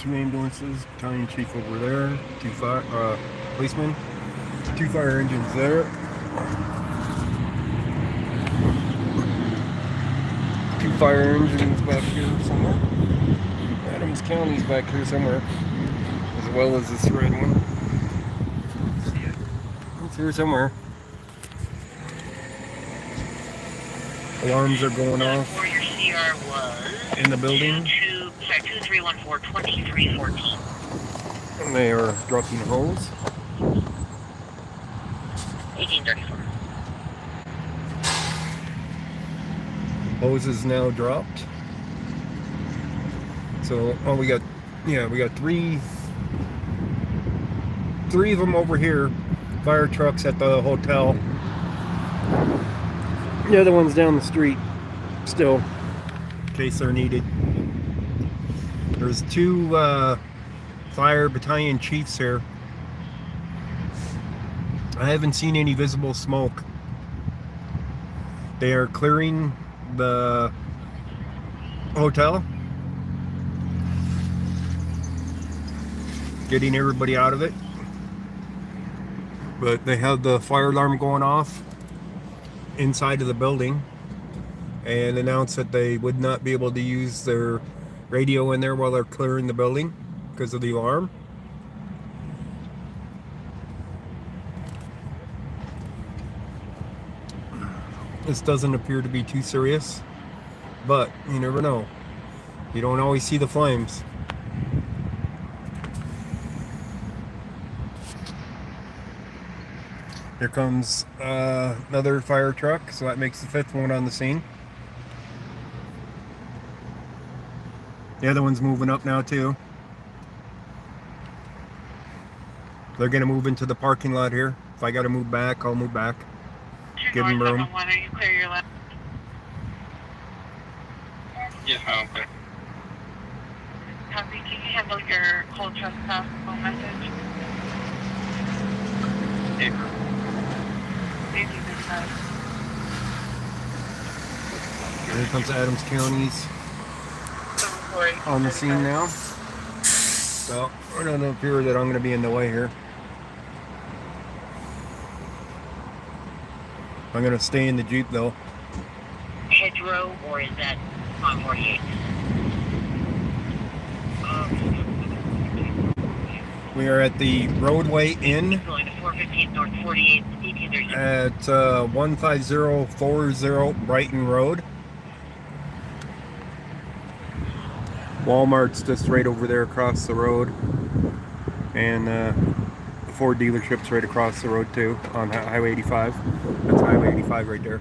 2 ambulances, battalion chief over there, 2 policemen, 2 fire engines there, 2 fire engines back here somewhere. Adams County's back here somewhere, as well as this red one. See it? It's here somewhere. Alarms are going off in the building. 2314-2314. And they are dropping hose. 1834. Hose is now dropped. So, oh, we got three of them over here. Fire trucks at the hotel. The other one's down the street still, in case they're needed. There's 2 fire battalion chiefs here. I haven't seen any visible smoke. They are clearing the hotel, getting everybody out of it. But they have the fire alarm going off inside of the building and announced that they would not be able to use their radio in there while they're clearing the building because of the alarm. This doesn't appear to be too serious, but you never know. You don't always see the flames. Here comes another fire truck, so that makes the 5th one on the scene. The other one's moving up now too. They're gonna move into the parking lot here. If I gotta move back, I'll move back. Give them room. Are you clear your left? Yeah, okay. Copy. Can you handle your cold trespass message? Paper. Here comes Adams County's on the scene now. So I don't appear that I'm going to be in the way here. I'm going to stay in the Jeep though. Hedgerow, or is that on 48? We are at the Roadway Inn Going to 415 North 48, 1830. at 15040 Brighton Road. Walmart's just right over there across the road, and the Ford dealership's right across the road too on Highway 85. That's Highway 85 right there.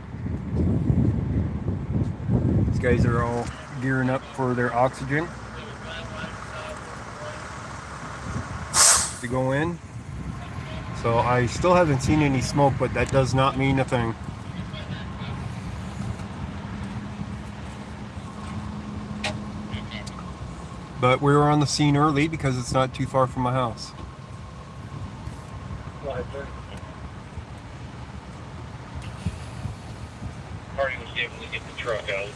These guys are all gearing up for their oxygen to go in. So I still haven't seen any smoke, but that does not mean a thing. But we were on the scene early because it's not too far from my house. Party was able to get the truck out.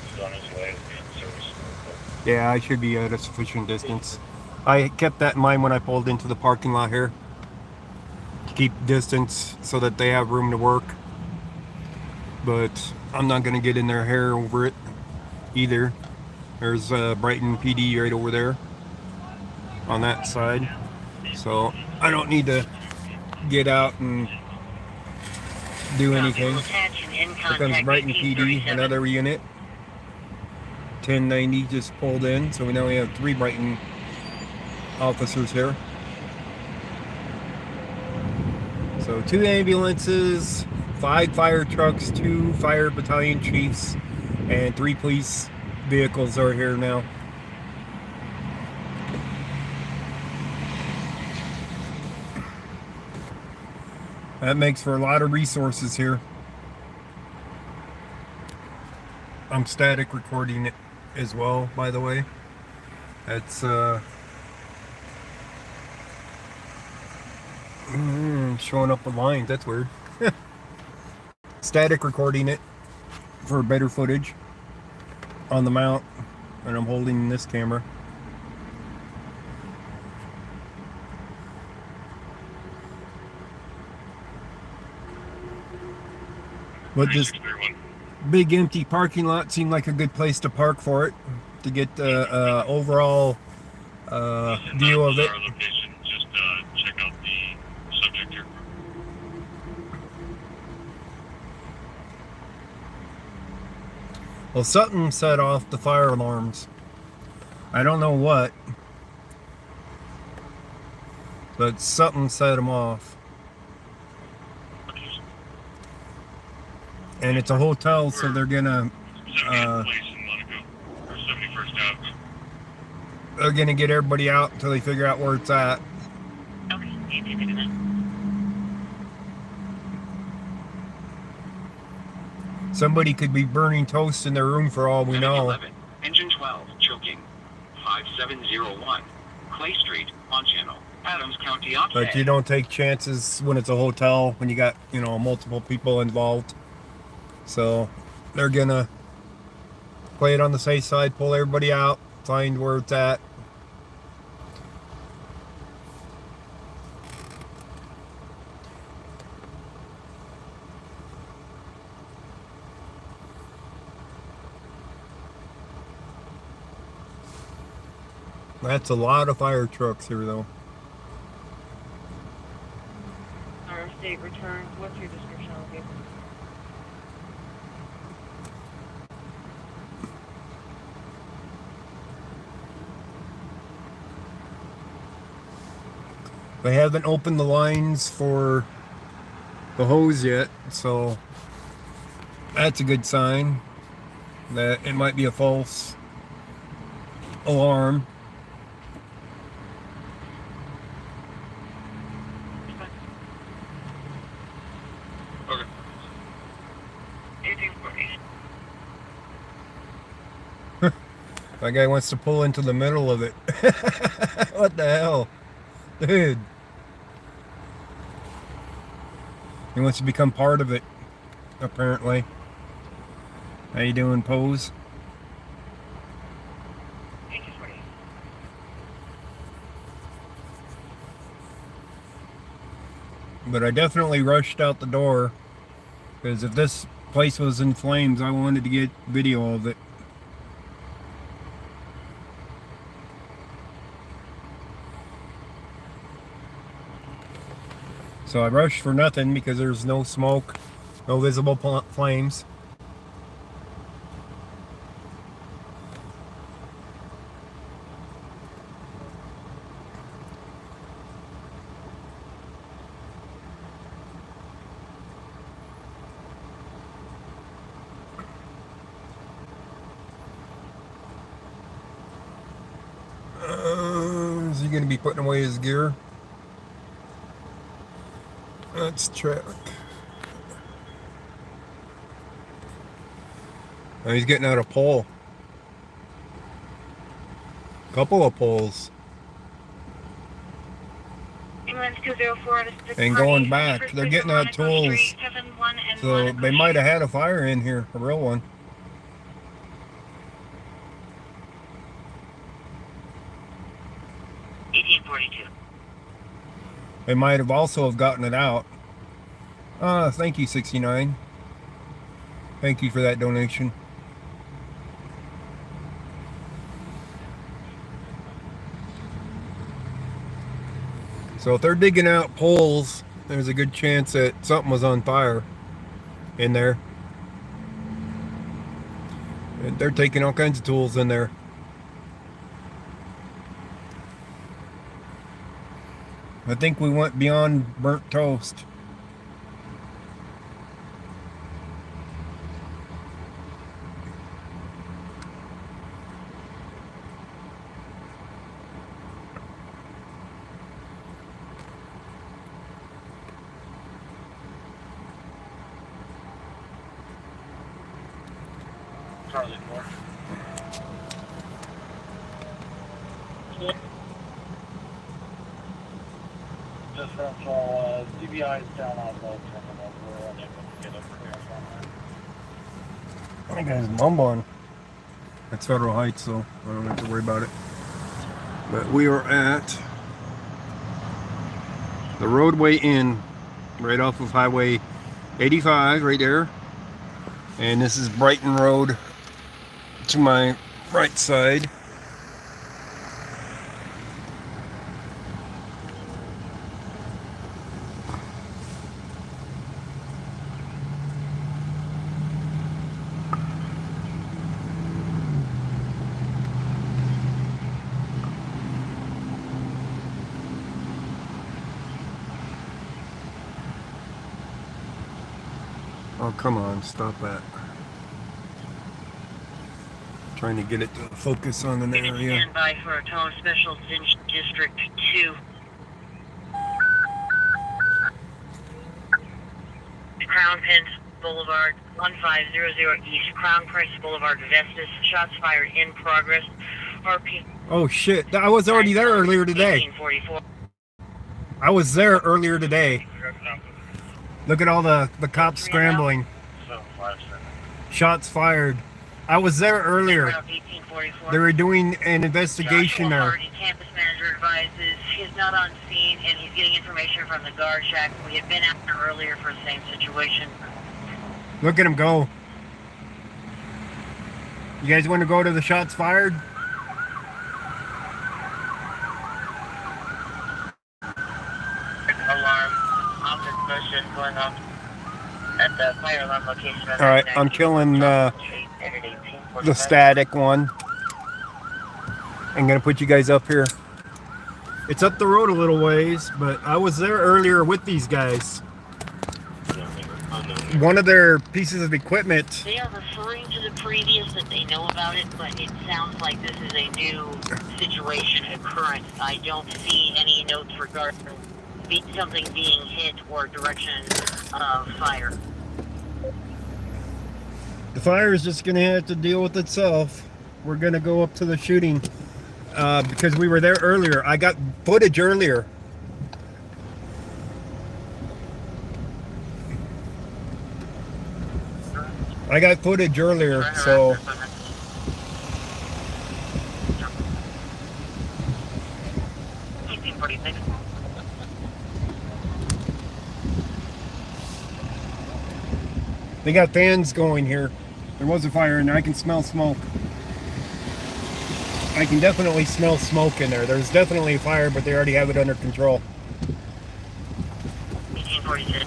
He's on his way to service. Yeah, I should be at a sufficient distance. I kept that in mind when I pulled into the parking lot here. Keep distance so that they have room to work. But I'm not going to get in their hair over it either. There's Brighton PD right over there on that side. So I don't need to get out and do anything. Here comes Brighton PD, another unit. 1090 just pulled in, so we now have 3 Brighton officers here. So 2 ambulances, 5 fire trucks, 2 fire battalion chiefs, and 3 police vehicles are here now. That makes for a lot of resources here. I'm static recording it as well, by the way. That's showing up the lines. That's weird. Static recording it for better footage on the mount. and I'm holding this camera. But this 3631. big empty parking lot seemed like a good place to park for it, to get the overall view of it. Our location. Just check out the subject here. Well, something set off the fire alarms. I don't know what, but something set them off. And it's a hotel, so they're gonna 70th place in Monaco, or 71st Ave. they're gonna get everybody out until they figure out where it's at. Okay, you can do that. Somebody could be burning toast in their room for all we know. 11, Engine 12, choking. 5701, Clay Street, on channel. Adams County on But you don't take chances when it's a hotel, when you got, you know, multiple people involved. So they're gonna play it on the safe side, pull everybody out, find where it's at. That's a lot of fire trucks here, though. Our state returns. What's your description of the vehicle? They haven't opened the lines for the hose yet, so that's a good sign that it might be a false alarm. Okay. 1840. That guy wants to pull into the middle of it. What the hell? Dude. He wants to become part of it, apparently. How you doing, Pose? 1840. But I definitely rushed out the door, because if this place was in flames, I wanted to get video of it. So I rushed for nothing because there's no smoke, no visible flames. Is he going to be putting away his gear? Let's check. Oh, he's getting out a pole. Couple of poles. England 204 to 6. And going back. They're getting out tools. So they might have had a fire in here, a real one. They might have also have gotten it out. Thank you, 69. Thank you for that donation. So if they're digging out poles, there's a good chance that something was on fire in there. And they're taking all kinds of tools in there. I think we went beyond burnt toast. Charlie 4. Differential DBI is down on both terminals. We're unable to get a clearance on that. That guy's mumbling. That's Federal Heights, so I don't have to worry about it. But we are at the Roadway Inn, right off of Highway 85, right there. And this is Brighton Road to my right side. Oh, come on, stop that. Trying to get it to focus on an Unit area. stand by for a tone special in District 2. Crown Prince Boulevard, 1500 East Crown Prince Boulevard, Vestas. Shots fired in progress. RP. Oh shit, I was already there earlier today. 1844. I was there earlier today. Look at all the cops scrambling. 757. Shots fired. I was there earlier. 1844. They were doing an investigation there. Authority campus manager advises he is not on scene and he's getting information from the guard shack. We had been out there earlier for the same situation. Look at him go. You guys want to go to the shots fired? Alarm. Office motion going off at the fire alarm location. All right, I'm killing the static one. I'm gonna put you guys up here. It's up the road a little ways, but I was there earlier with these guys. One of their pieces of equipment. They are referring to the previous that they know about it, but it sounds like this is a new situation occurrence. I don't see any notes regarding something being hit or direction of fire. The fire is just gonna have to deal with itself. We're gonna go up to the shooting because we were there earlier. I got footage earlier. So 1846. they got fans going here. There was a fire and I can smell smoke. I can definitely smell smoke in there. There's definitely a fire, but they already have it under control. 1846.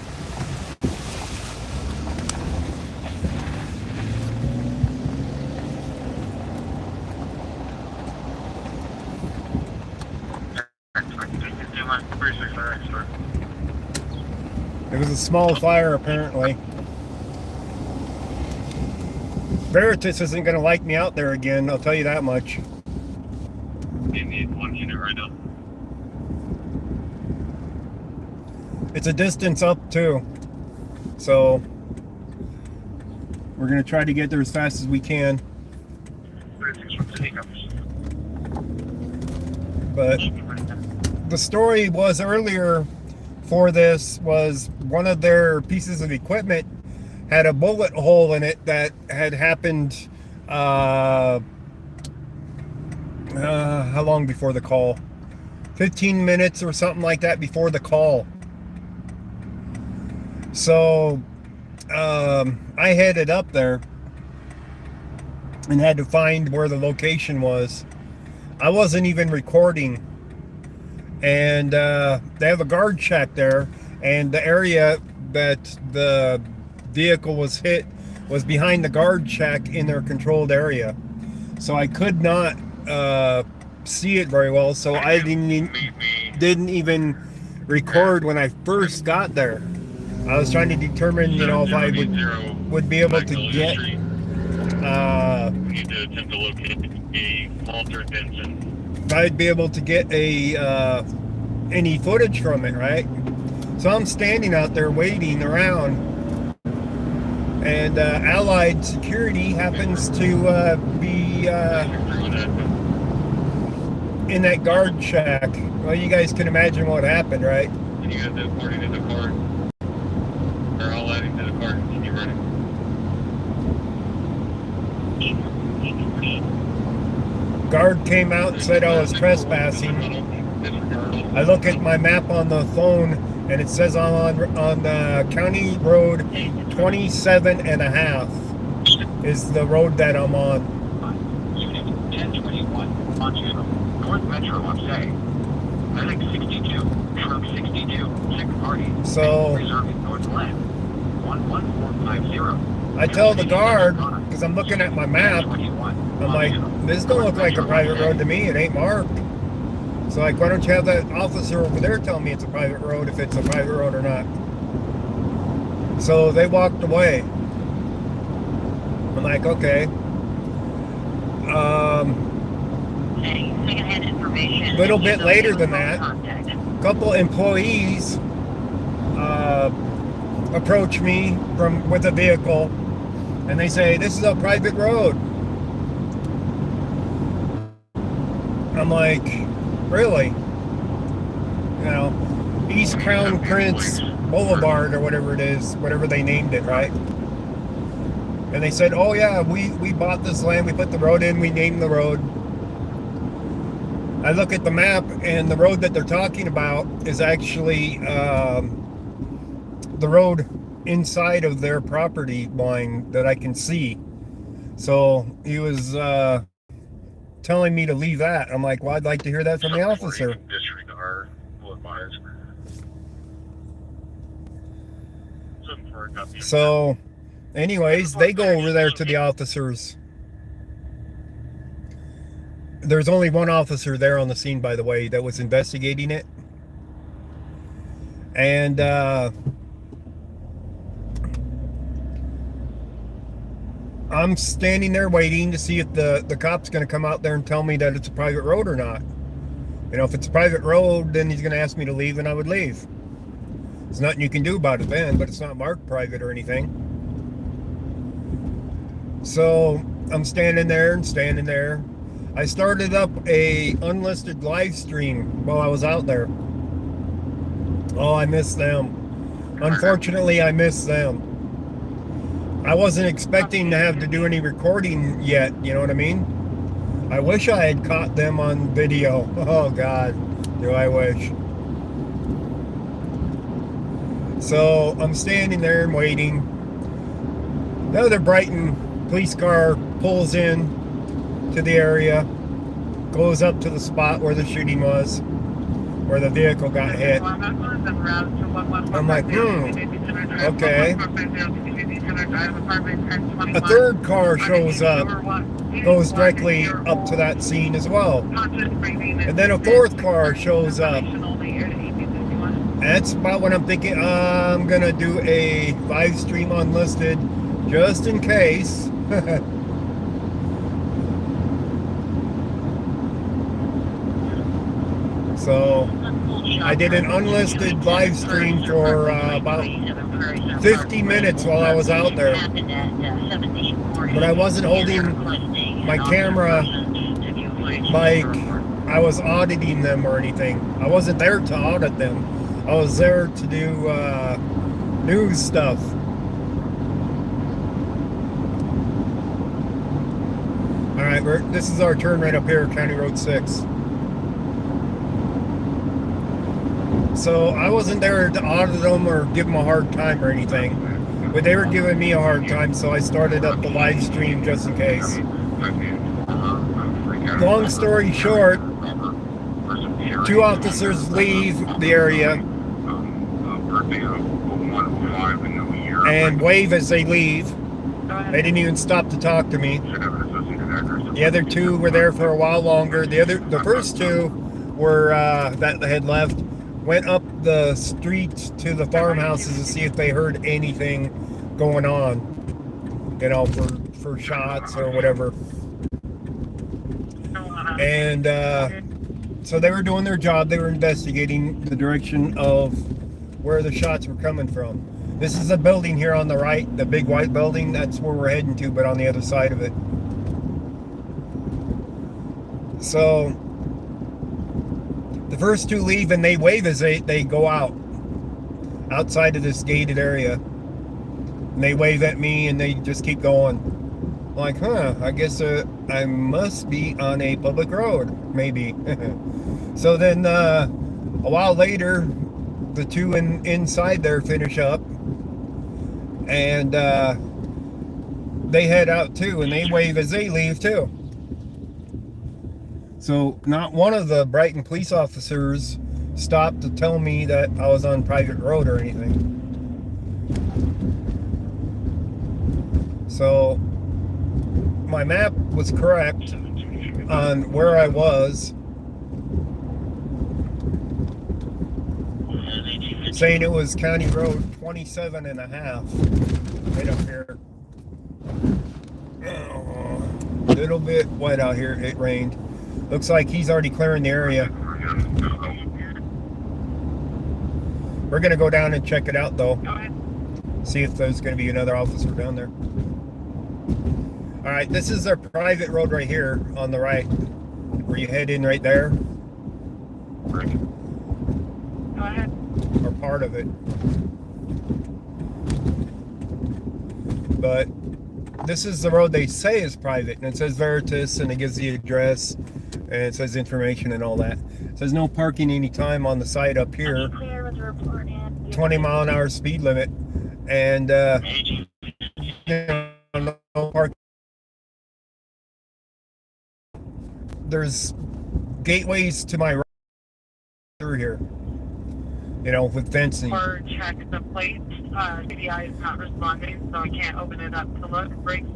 It was a small fire, apparently. Veritas isn't going to like me out there again, I'll tell you that much. You need one unit right now. It's a distance up, too. So, we're going to try to get there as fast as we can. 36 from City But the story was earlier for this was one of their pieces of equipment had a bullet hole in it that had happened how long before the call? 15 minutes or something like that before the call. So I headed up there and had to find where the location was. I wasn't even recording, and they have a guard shack there, and the area that the vehicle was hit was behind the guard shack in their controlled area, so I could not see it very well, so I didn't even record when I first got there. I was trying to determine, you know, if I would be able to get We need to attempt to locate a Walter Denson. if I'd be able to get a any footage from it, right? So I'm standing out there waiting around, and Allied Security happens to be in that guard shack. Well, you guys can imagine what happened, right? And you have to board into the car. They're all adding to the car. Continue running. 1848. guard came out and said I was trespassing. I look at my map on the phone and it says I'm on the county road 27 and a half is the road that I'm on. Unit 1021 on channel. North Metro on say. Medic 62. Truck 62. Second party. So Reserving Northland. 11450. I tell the guard, because I'm looking at my map, I'm like, this don't look like a private road to me. It ain't marked. So like, why don't you have that officer over there tell me it's a private road, if it's a private road or not? So they walked away. I'm like, okay. A Secondhand information. little bit later than that, a couple employees approach me with a vehicle, and they say, this is a private road. I'm like, really? You know, East Crown Prince Boulevard or whatever it is, whatever they named it, right? And they said, oh yeah, we bought this land, we put the road in, we named the road. I look at the map, and the road that they're talking about is actually the road inside of their property line that I can see. So he was telling me to leave that. I'm like, well, I'd like to hear that from the officer. Disregard. Will advise. So anyways, they go over there to the officers. There's only one officer there on the scene, by the way, that was investigating it. And I'm standing there waiting to see if the cop's going to come out there and tell me that it's a private road or not. You know, if it's a private road, then he's going to ask me to leave, and I would leave. There's nothing you can do about it then, but it's not marked private or anything. So I'm standing there and standing there. I started up a unlisted live stream while I was out there. Oh, I missed them. Unfortunately, I missed them. I wasn't expecting to have to do any recording yet, you know what I mean? I wish I had caught them on video. Oh God, do I wish. So I'm standing there and waiting. The other Brighton police car pulls in to the area, goes up to the spot where the shooting was, where the vehicle got hit. I'm like, okay. A third car shows up, goes directly up to that scene as well. And then a fourth car shows up. That's about when I'm thinking, I'm gonna do a live stream unlisted, just in case. So I did an unlisted live stream for about 50 minutes while I was out there. But I wasn't holding my camera like I was auditing them or anything. I wasn't there to audit them. I was there to do news stuff. Alright, this is our turn right up here, County Road 6. So I wasn't there to audit them or give them a hard time or anything. But they were giving me a hard time, so I started up the live stream just in case. Long story short, 2 officers leave the area and wave as they leave. They didn't even stop to talk to me. The other 2 were there for a while longer. The first 2 were that had left, went up the street to the farmhouses to see if they heard anything going on, you know, for shots or whatever. And so they were doing their job. They were investigating the direction of where the shots were coming from. This is a building here on the right, the big white building. That's where we're heading to, but on the other side of it. So the first 2 leave and they wave as they go outside of this gated area. And they wave at me and they just keep going. I'm like, huh, I guess I must be on a public road, maybe. So then a while later, the two inside there finish up, and they head out too, and they wave as they leave too. So not one of the Brighton police officers stopped to tell me that I was on private road or anything. So my map was correct on where I was, saying it was County Road 27 and a half right up here. A little bit wet out here. It rained. Looks like he's already clearing the area. We're gonna go down and check it out though. See if there's gonna be another officer down there. All right, this is our private road right here on the right, where you head in right there. Go ahead. Or part of it. But this is the road they say is private, and it says Veritas, and it gives the address, and it says information and all that. It says no parking anytime on the side up here. 20 mile an hour speed limit, and no parking. There's gateways to my right through here, you know, with fencing. Or check the plates. CDI is not responding, so I can't open it up to look. Brakes.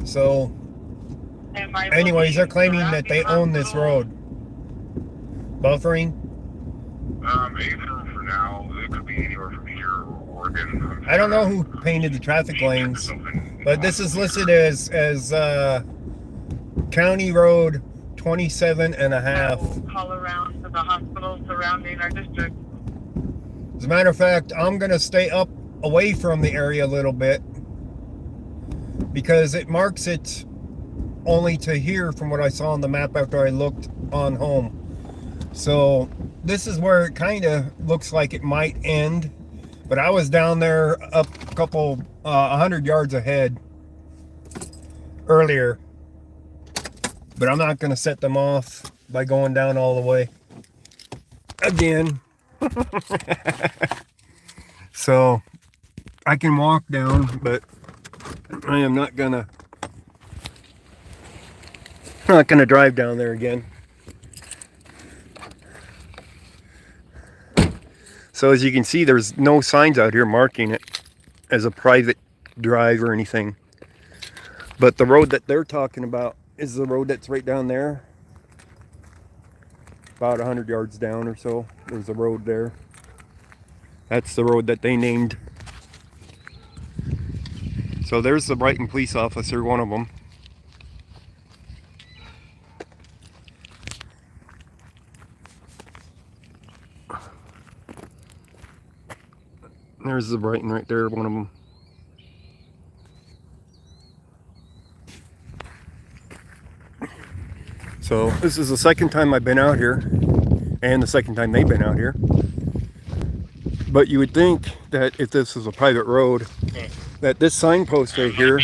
So, anyways, they're claiming that they own this road. Buffering? Either for now. It could be anywhere from here or Oregon. I don't know who painted the traffic lanes, but this is listed as County Road 27 and a half. Call around to the hospitals surrounding our district. As a matter of fact, I'm going to stay up away from the area a little bit because it marks it only to here from what I saw on the map after I looked on home. So this is where it kind of looks like it might end, but I was down there up a couple 100 yards ahead earlier, but I'm not going to set them off by going down all the way again. So I can walk down, but I am not gonna drive down there again. So as you can see, there's no signs out here marking it as a private drive or anything. But the road that they're talking about is the road that's right down there. About 100 yards down or so. There's a road there. That's the road that they named. So there's the Brighton police officer, one of them. There's the Brighton right there, one of them. So this is the second time I've been out here, and the second time they've been out here. But you would think that if this is a private road, that this signpost right here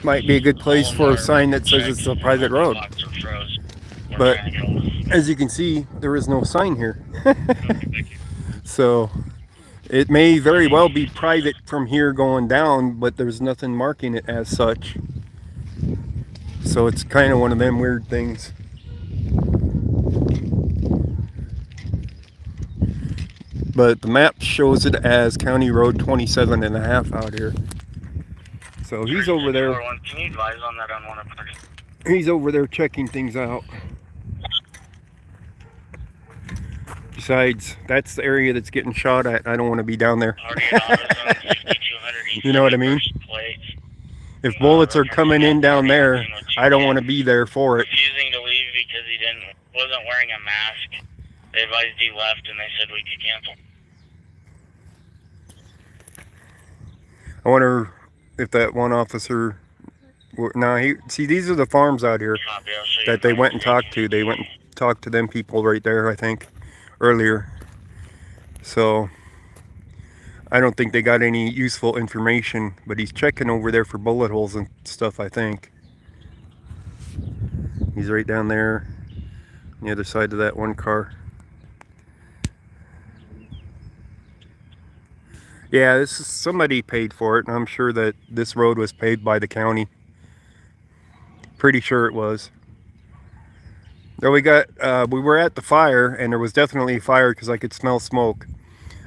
might be a good place for a sign that says it's a private road. But as you can see, there is no sign here. So it may very well be private from here going down, but there's nothing marking it as such. So it's kind of one of them weird things. But the map shows it as County Road 27 and a half out here. So he's over there. Can you advise on that on one of them? He's over there checking things out. Besides, that's the area that's getting shot at. I don't want to be down there. You know what I mean? If bullets are coming in down there, I don't want to be there for it. Refusing to leave because he wasn't wearing a mask. They advised he left and they said we could cancel. I wonder if that one officer. See, these are the farms out here that they went and talked to. They went and talked to them people right there, I think, earlier. So I don't think they got any useful information, but he's checking over there for bullet holes and stuff, I think. He's right down there on the other side of that one car. Yeah, this is, somebody paid for it, and I'm sure that this road was paid by the county. Pretty sure it was. There we were at the fire, and there was definitely a fire because I could smell smoke,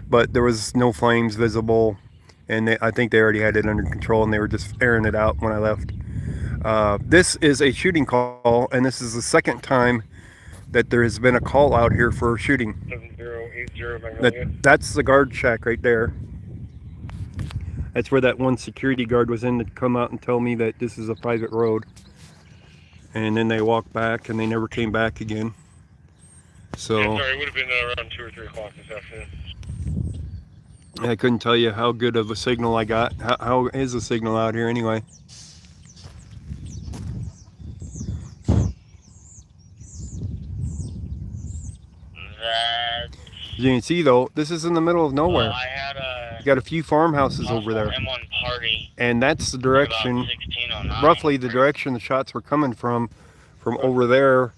but there was no flames visible, and I think they already had it under control, and they were just airing it out when I left. This is a shooting call, and this is the second time that there has been a call out here for shooting. 7080 That's the guard shack right there. That's where that one security guard was in to come out and tell me that this is a private road. And then they walked back and they never came back again. So Yeah, sorry, it would have been around 2 or 3 o'clock this afternoon. I couldn't tell you how good of a signal I got. How is the signal out here anyway? That. You can see though, this is in the middle of nowhere. I had a. You got a few farmhouses over there. M1 party. And that's the direction, About 1609. roughly the direction the shots were coming from over there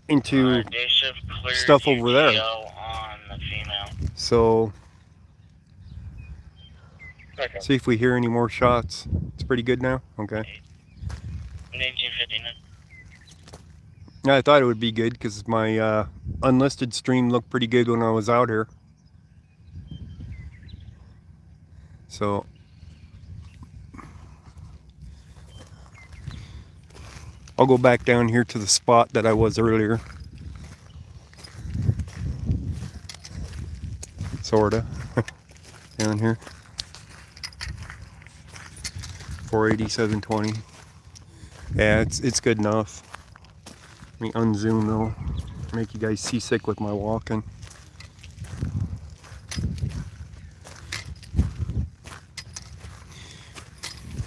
into Day shift cleared stuff over there. UTO on the female. So, Okay. see if we hear any more shots. It's pretty good now? Okay. Need 259. Yeah, I thought it would be good because my unlisted stream looked pretty good when I was out here. So, I'll go back down here to the spot that I was earlier. Sorta. Down here. 480, 720. Yeah, it's good enough. Let me unzoom though. Make you guys seasick with my walking.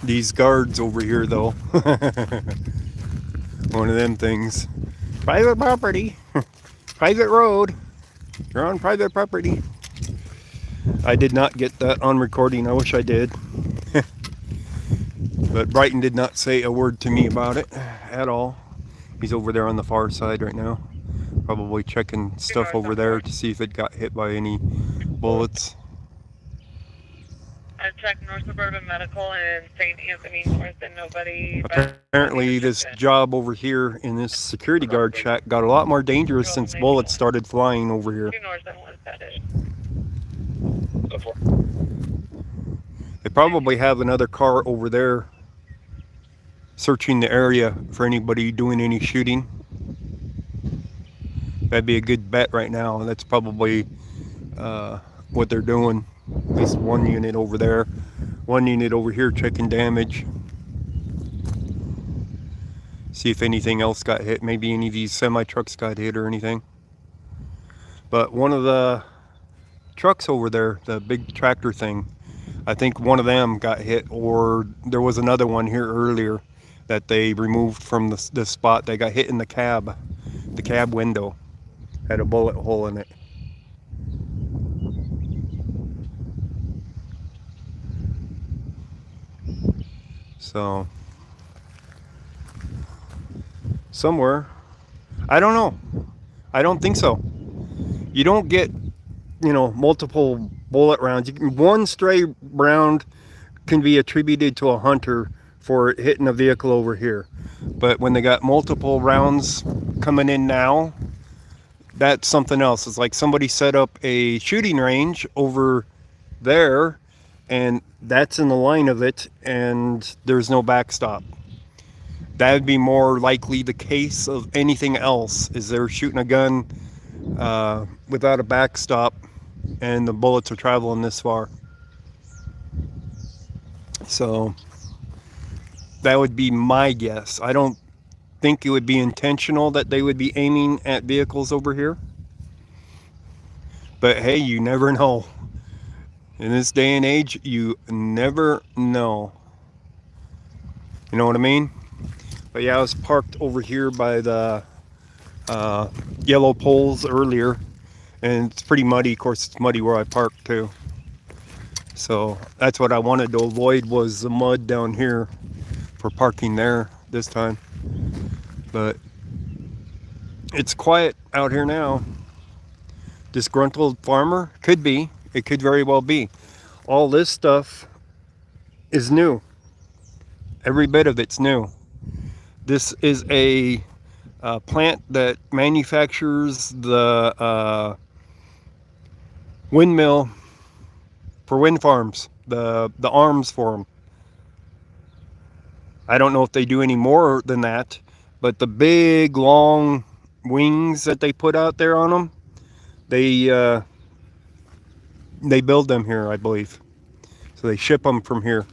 These guards over here though. One of them things. Private property. Private road. You're on private property. I did not get that on recording. I wish I did. But Brighton did not say a word to me about it at all. He's over there on the far side right now. Probably checking stuff over there to see if it got hit by any bullets. I checked North Suburban Medical and St. Anthony North, and nobody. Apparently this job over here in this security guard shack got a lot more dangerous since bullets started flying over here. North and was headed. They probably have another car over there searching the area for anybody doing any shooting. That'd be a good bet right now. That's probably what they're doing. At least one unit over there, one unit over here checking damage. See if anything else got hit. Maybe any of these semi trucks got hit or anything. But one of the trucks over there, the big tractor thing, I think one of them got hit, or there was another one here earlier that they removed from the spot. They got hit in the cab window, had a bullet hole in it. So, somewhere, I don't know. I don't think so. You don't get, multiple bullet rounds. One stray round can be attributed to a hunter for hitting a vehicle over here. But when they got multiple rounds coming in now, that's something else. It's like somebody set up a shooting range over there, and that's in the line of it, and there's no backstop. That would be more likely the case of anything else, is they're shooting a gun without a backstop, and the bullets are traveling this far. So that would be my guess. I don't think it would be intentional that they would be aiming at vehicles over here. But hey, you never know. In this day and age, you never know. You know what I mean? But yeah, I was parked over here by the yellow poles earlier, and it's pretty muddy. Of course, it's muddy where I parked too. So that's what I wanted to avoid, was the mud down here for parking there this time. But it's quiet out here now. Disgruntled farmer? Could be. It could very well be. All this stuff is new. Every bit of it's new. This is a plant that manufactures the windmill for wind farms, the arms for them. I don't know if they do any more than that, but the big long wings that they put out there on them, they build them here, I believe. So they ship them from here.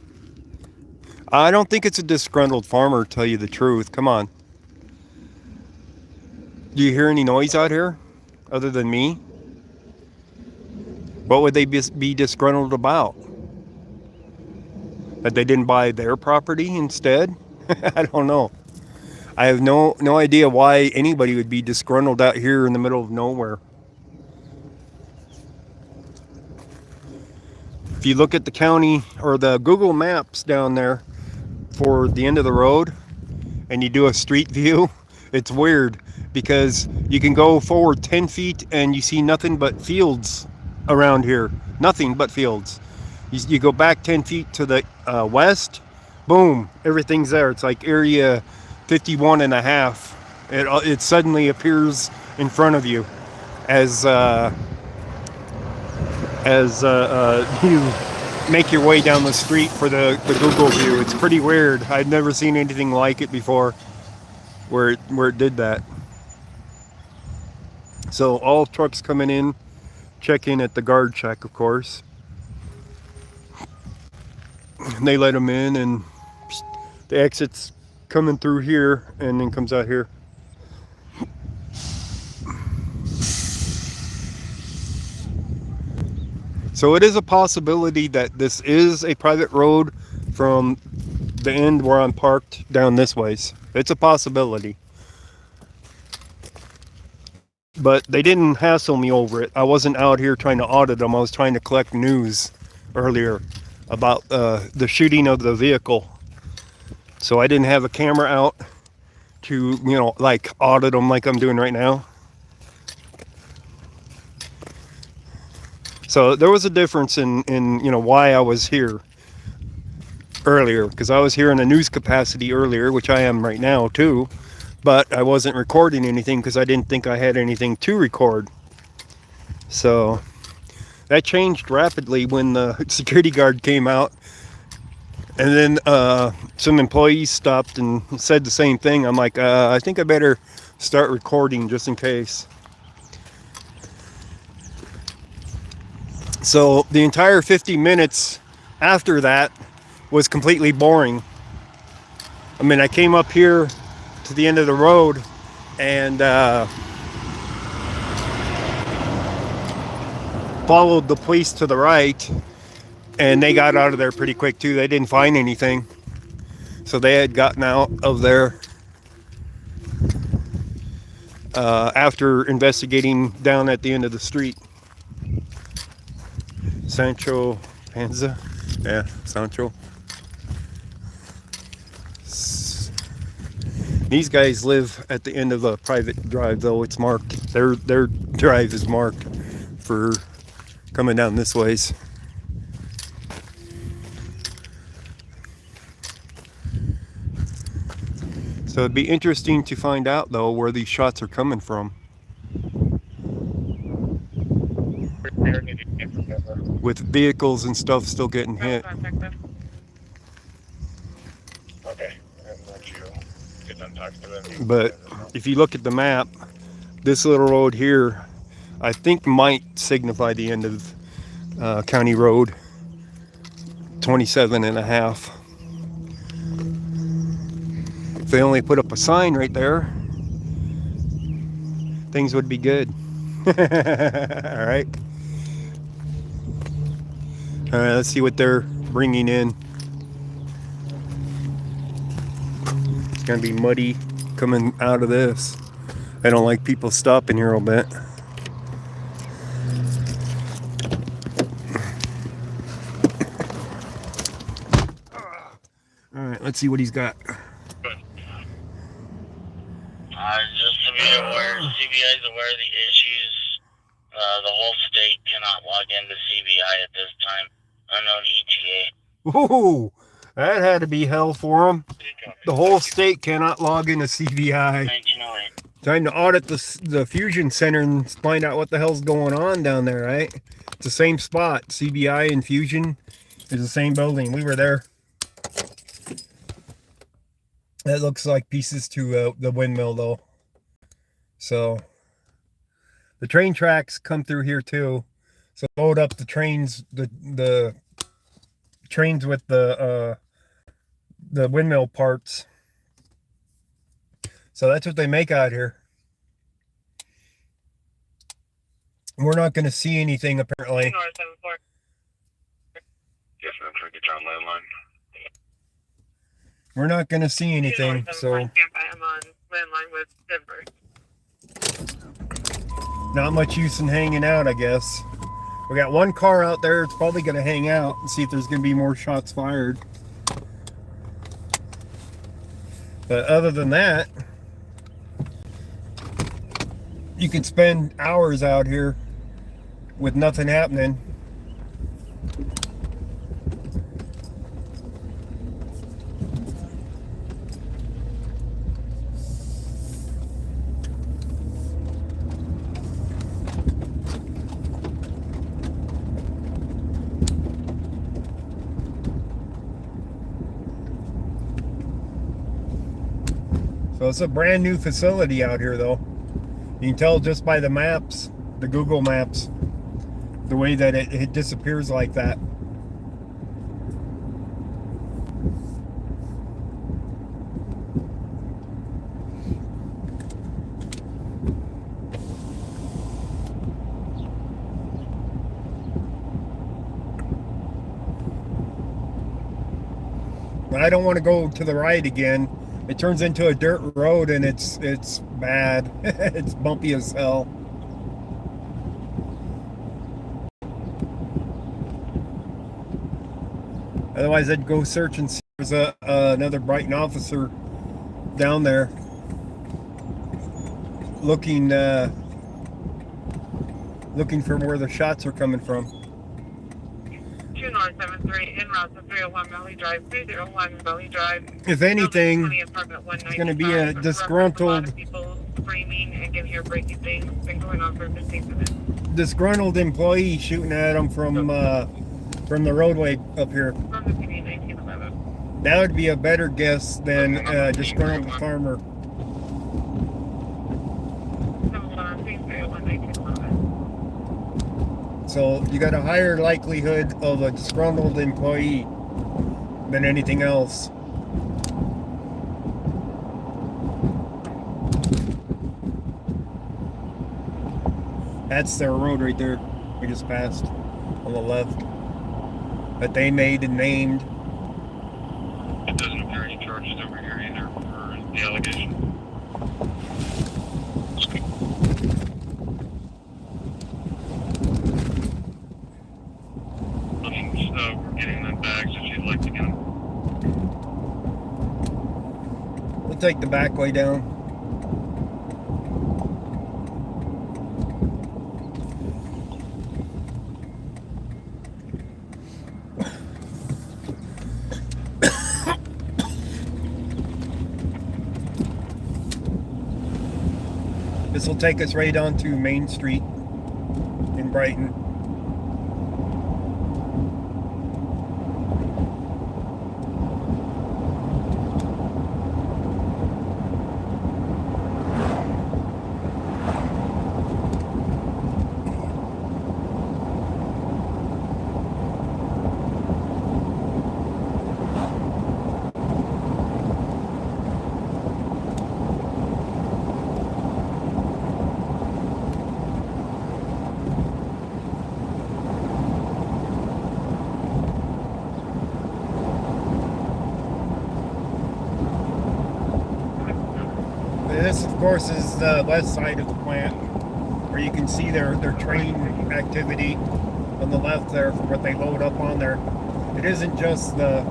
I don't think it's a disgruntled farmer, to tell you the truth. Come on. Do you hear any noise out here other than me? What would they be disgruntled about? That they didn't buy their property instead? I don't know. I have no idea why anybody would be disgruntled out here in the middle of nowhere. If you look at the county or the Google Maps down there for the end of the road and you do a street view, it's weird because you can go forward 10 feet and you see nothing but fields around here. Nothing but fields. You go back 10 feet to the west, boom, everything's there. It's like area 51 and a half. It suddenly appears in front of you as you make your way down the street for the Google view. It's pretty weird. I've never seen anything like it before where it did that. So all trucks coming in, check in at the guard check, of course. They let them in, and the exit's coming through here and then comes out here. So it is a possibility that this is a private road from the end where I'm parked down this ways. It's a possibility. But they didn't hassle me over it. I wasn't out here trying to audit them. I was trying to collect news earlier about the shooting of the vehicle. So I didn't have a camera out to, like audit them like I'm doing right now. So there was a difference in why I was here earlier, because I was here in a news capacity earlier, which I am right now too, but I wasn't recording anything because I didn't think I had anything to record. So that changed rapidly when the security guard came out, and then some employees stopped and said the same thing. I'm like, I think I better start recording just in case. So the entire 50 minutes after that was completely boring. I mean, I came up here to the end of the road and followed the police to the right, and they got out of there pretty quick too. They didn't find anything, so they had gotten out of there after investigating down at the end of the street. Sancho Panza, yeah, Sancho. These guys live at the end of a private drive, though. It's marked. Their drive is marked for coming down this ways. So it'd be interesting to find out, though, where these shots are coming from. With vehicles and stuff still getting hit. Contact them. Okay, and let you get done talking to them. But if you look at the map, this little road here, I think might signify the end of County Road 27 and a half. If they only put up a sign right there, things would be good. All right. All right, let's see what they're bringing in. It's gonna be muddy coming out of this. I don't like people stopping here a bit. Let's see what he's got. But Just to be aware, CBI is aware of the issues. The whole state cannot log into CBI at this time. Unknown ETA. Whoa, that had to be hell for him. The whole state cannot log into CBI. 1908. Time to audit the fusion center and find out what the hell's going on down there, right? It's the same spot. CBI and fusion is the same building. We were there. That looks like pieces to the windmill, though. So the train tracks come through here too. So load up the trains, the trains with the windmill parts. So that's what they make out here. We're not going to see anything apparently. North 74. yes, ma'am. Try to get you on landline. We're not going to see anything. North So 74 Tampa. I'm on landline with Denver. not much use in hanging out, I guess. We got one car out there. It's probably going to hang out and see if there's going to be more shots fired. But other than that, you can spend hours out here with nothing happening. So it's a brand new facility out here, though. You can tell just by the maps, the Google Maps, the way that it disappears like that. I don't want to go to the right again. It turns into a dirt road and it's bad. It's bumpy as hell. Otherwise, I'd go search and see if there's another Brighton officer down there looking for where the shots are coming from. 2 North 73 en route to 301 Valley Drive, 301 Valley Drive. If anything, it's going to be a disgruntled people screaming and giving your breaking things. Been going on for 15 minutes. disgruntled employee shooting at him from the roadway up here. From the PD 1911. That would be a better guess than disgruntled farmer. 301 1911. So you got a higher likelihood of a disgruntled employee than anything else. That's their road right there. We just passed on the left. That they made and named. It doesn't appear any charges over here either for the allegation. We're getting them bags if you'd like to get them. We'll take the back way down. This will take us right onto Main Street in Brighton. This, of course, is the west side of the plant, where you can see their train activity on the left there for what they load up on there. It isn't just the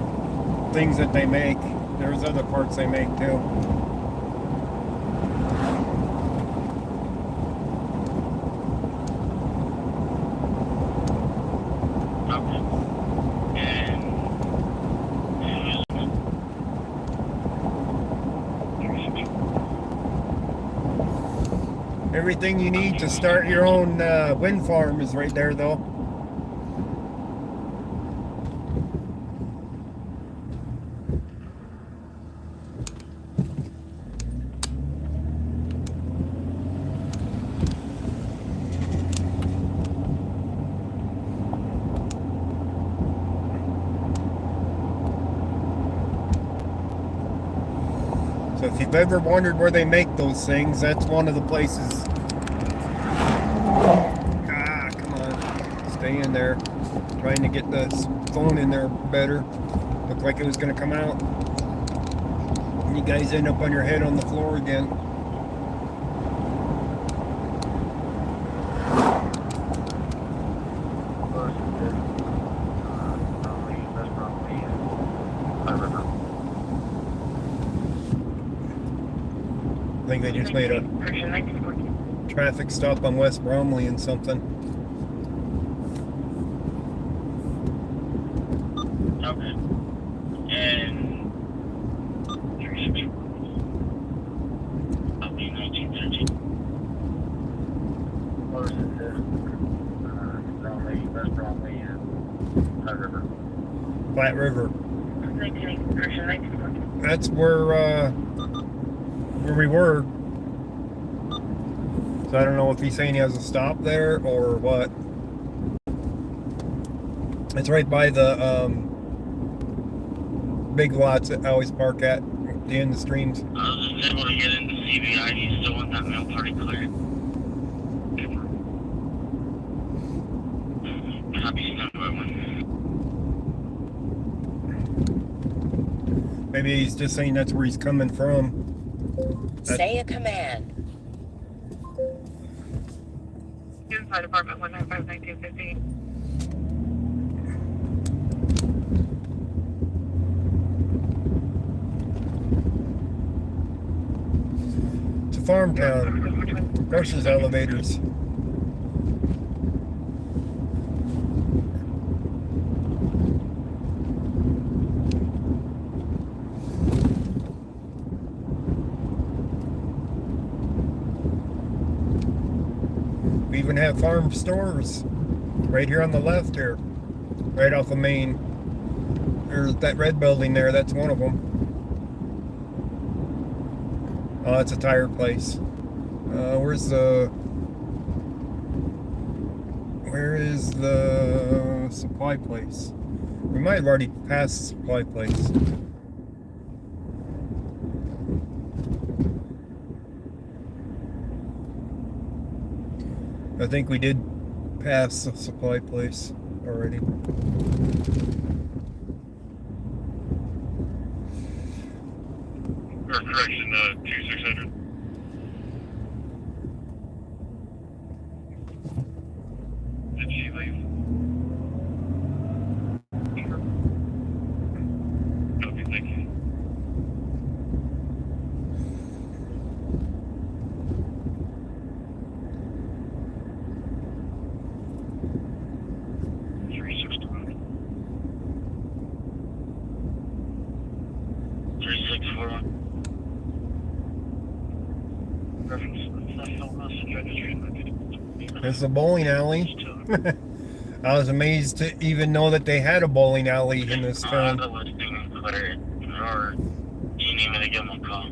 things that they make. There's other parts they make too. Okay. And Everything you need to start your own wind farm is right there, though. So if you've ever wondered where they make those things, that's one of the places. Ah, come on. Stay in there. Trying to get the phone in there better. Looked like it was going to come out. And you guys end up on your head on the floor again. I think they just made a traffic stop on West Bromley and something. okay. And 361. Okay, 1913. Bromley, West Bromley, and Flat River. Flat River. 1914. That's where we were. So I don't know if he's saying he has a stop there or what. It's right by the big lots that I always park at the end of the streams. I was just able to get into CBI. Do you still want that mail party cleared? Copy, stand by one. Maybe he's just saying that's where he's coming from. Say a command. Inside Department 195, 1915. It's a farm town. Of course there's elevators. We even have farm stores right here on the left here, right off of Main. There's that red building there, that's one of them. Oh, it's a tire place. Where is the supply place? We might have already passed the supply place. I think we did pass the supply place already. Or correction, 2600. Did she leave? Copy, thank you. There's a bowling alley. I was amazed to even know that they had a bowling alley in this town. Or do you need me to give them a call?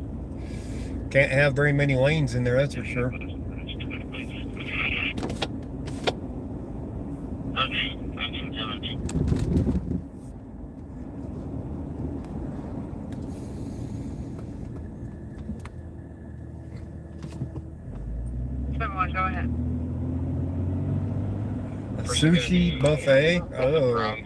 Can't have very many lanes in there, that's for sure. Okay, 1917. Someone, go ahead. A sushi buffet? Oh,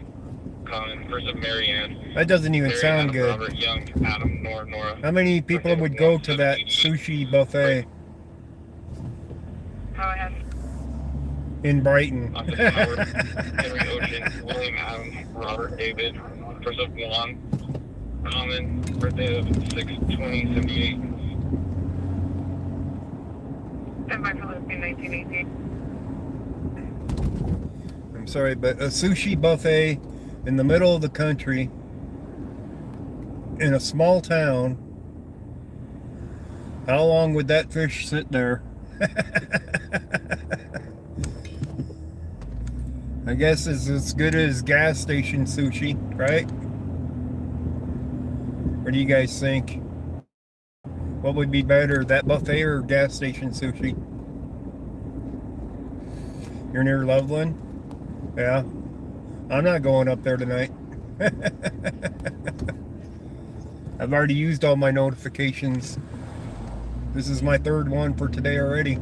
Colin, first of Marianne. that doesn't even Mary, sound Adam, good. Robert, Young, Adam, Nora. How many people would go to that sushi buffet Go ahead. in Brighton? Officer Howard, Henry Ocean, William Adam, Robert David, first of Milan. Common, birthday of 6/20/78. And by Phillips in 1918. I'm sorry, but a sushi buffet in the middle of the country in a small town. How long would that fish sit there? I guess it's as good as gas station sushi, right? What do you guys think? What would be better, that buffet or gas station sushi? You're near Loveland? Yeah. I'm not going up there tonight. I've already used all my notifications. This is my third one for today already.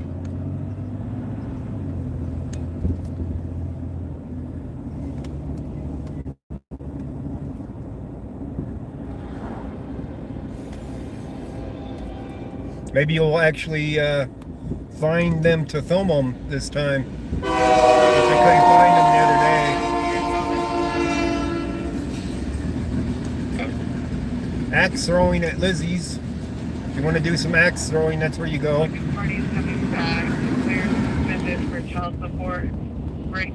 Maybe you'll actually find them to film them this time. I couldn't find them the other day. Axe throwing at Lizzie's. If you want to do some axe throwing, that's where you go. Parties coming back. Clear suspended for child support. Break.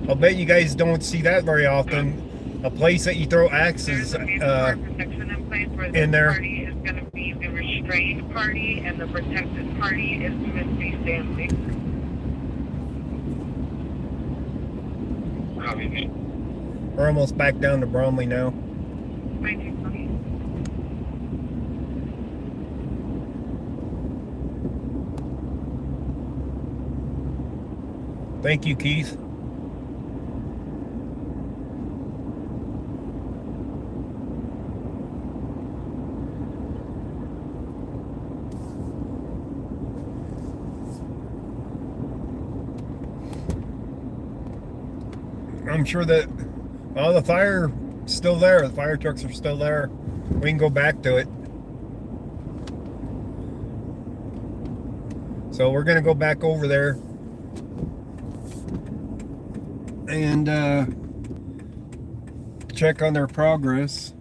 I'll bet you guys don't see that very often. A place that you throw axes There's a protection in place where in the there. party is going to be the restrained party and the protected party is Miss B. Stanley. Copy me. We're almost back down to Bromley now. 1920. Thank you, Keith. I'm sure that all the fire still there. The fire trucks are still there. We can go back to it. So we're gonna go back over there and check on their progress.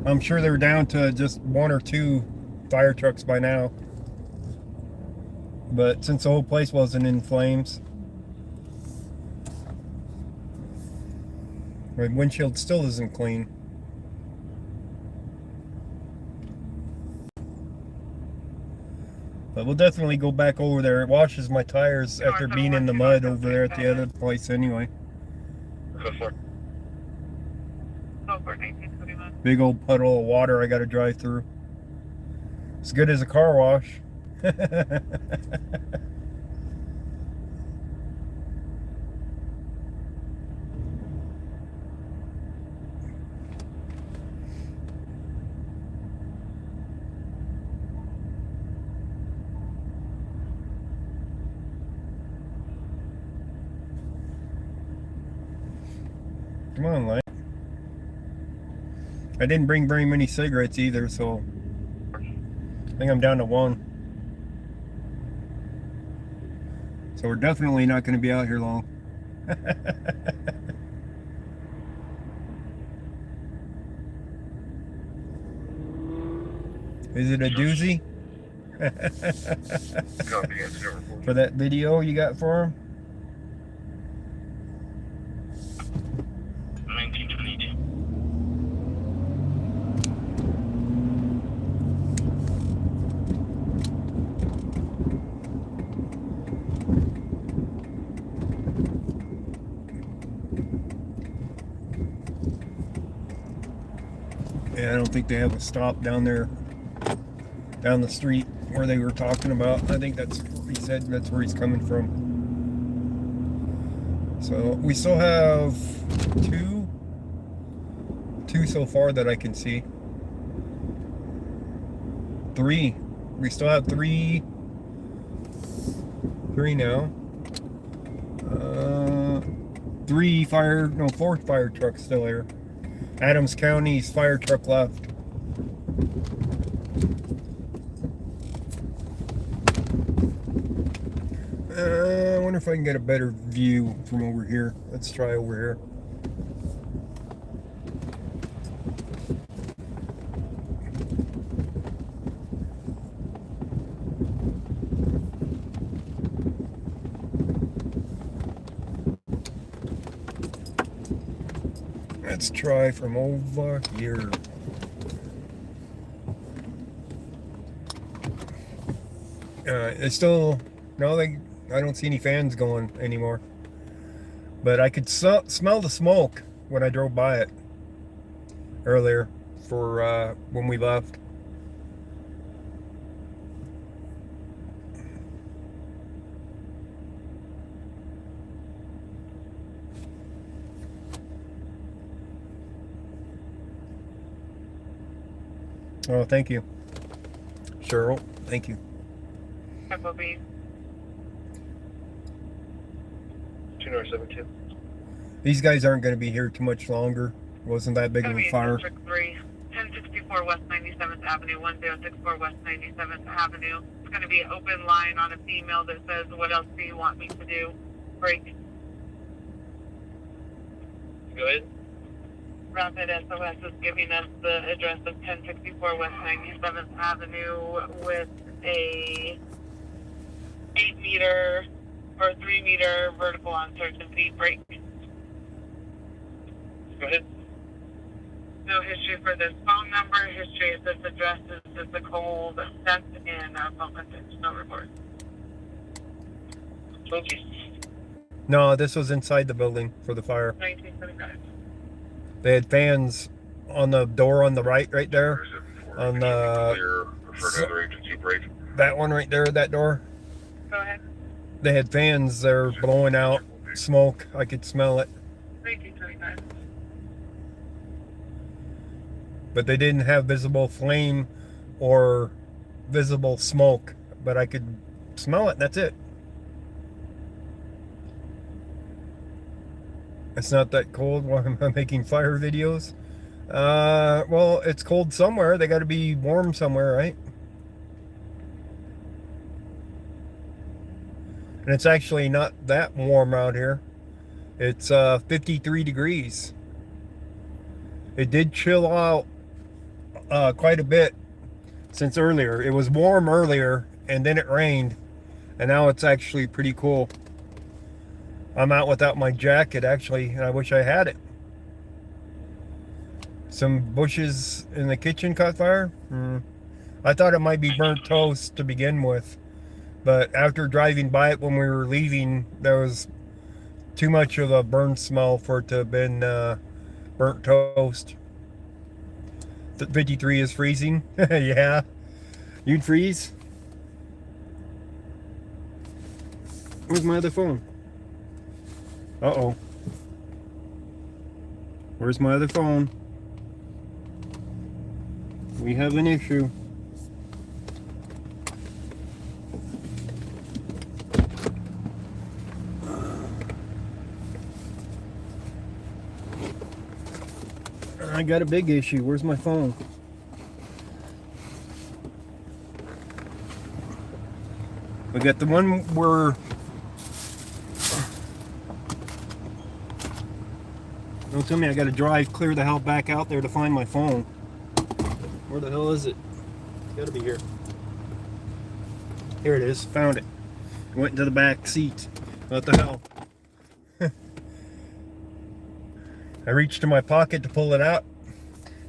I'm sure they're down to just one or two fire trucks by now. But since the whole place wasn't in flames, my windshield still isn't clean. But we'll definitely go back over there. It washes my tires after being in the mud over there at the other place anyway. Go for it. Oh, for 1921. Big old puddle of water I gotta drive through. As good as a car wash. Come on, Lane. I didn't bring very many cigarettes either, so I think I'm down to one. So we're definitely not going to be out here long. Is it a doozy? Copy, answer number 4. For that video you got for him? 1922. Yeah, I don't think they have a stop down there, down the street where they were talking about. I think that's what he said, that's where he's coming from. So we still have two so far that I can see. 3. We still have three now. 4 fire trucks still here. Adams County's fire truck left. I wonder if I can get a better view from over here. Let's try over here. Let's try from over here. It's still, no, I don't see any fans going anymore. But I could smell the smoke when I drove by it earlier for when we left. Oh, thank you, Cheryl. Thank you. FOB. 2972. These guys aren't going to be here too much longer. Wasn't that big Gonna of be a fire. District 3, 1064 West 97th Avenue, 1064 West 97th Avenue. It's going to be an open line on a female that says, "What else do you want me to do?" Break. Go ahead. Rapid SOS is giving us the address of 1064 West 97th Avenue with a 8-meter or 3-meter vertical uncertainty break. Go ahead. No history for this phone number. History of this address is just a cold sent in phone message. No report. Okay. No, this was inside the building for the fire. 1975. They had fans on the door on the right there. On the Clear for another agency break. that one right there, that door. Go ahead. They had fans there blowing out smoke. I could smell it. 1975. But they didn't have visible flame or visible smoke. But I could smell it, that's it. It's not that cold while I'm making fire videos. Well, it's cold somewhere. They got to be warm somewhere, right? And it's actually not that warm out here. It's 53 degrees. It did chill out quite a bit since earlier. It was warm earlier and then it rained. And now it's actually pretty cool. I'm out without my jacket actually, and I wish I had it. Some bushes in the kitchen caught fire. I thought it might be burnt toast to begin with. But after driving by it when we were leaving, there was too much of a burn smell for it to have been burnt toast. 53 is freezing. Yeah. You'd freeze? Where's my other phone? Uh-oh. Where's my other phone? We have an issue. I got a big issue. Where's my phone? We got the one where don't tell me I gotta drive clear the hell back out there to find my phone. Where the hell is it? It's gotta be here. Here it is. Found it. Went into the back seat. What the hell? I reached in my pocket to pull it out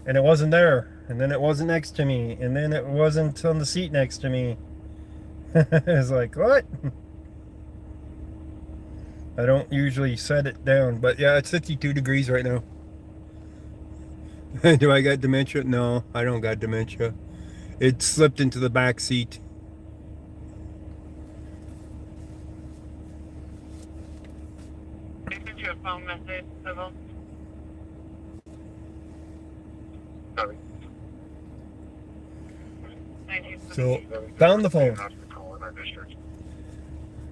and it wasn't there. And then it wasn't next to me. And then it wasn't on the seat next to me. I was like, what? I don't usually set it down, but yeah, it's 52 degrees right now. Do I got dementia? No, I don't got dementia. It slipped into the back seat. I sent you a phone message, Civil. Sorry. So, found the phone.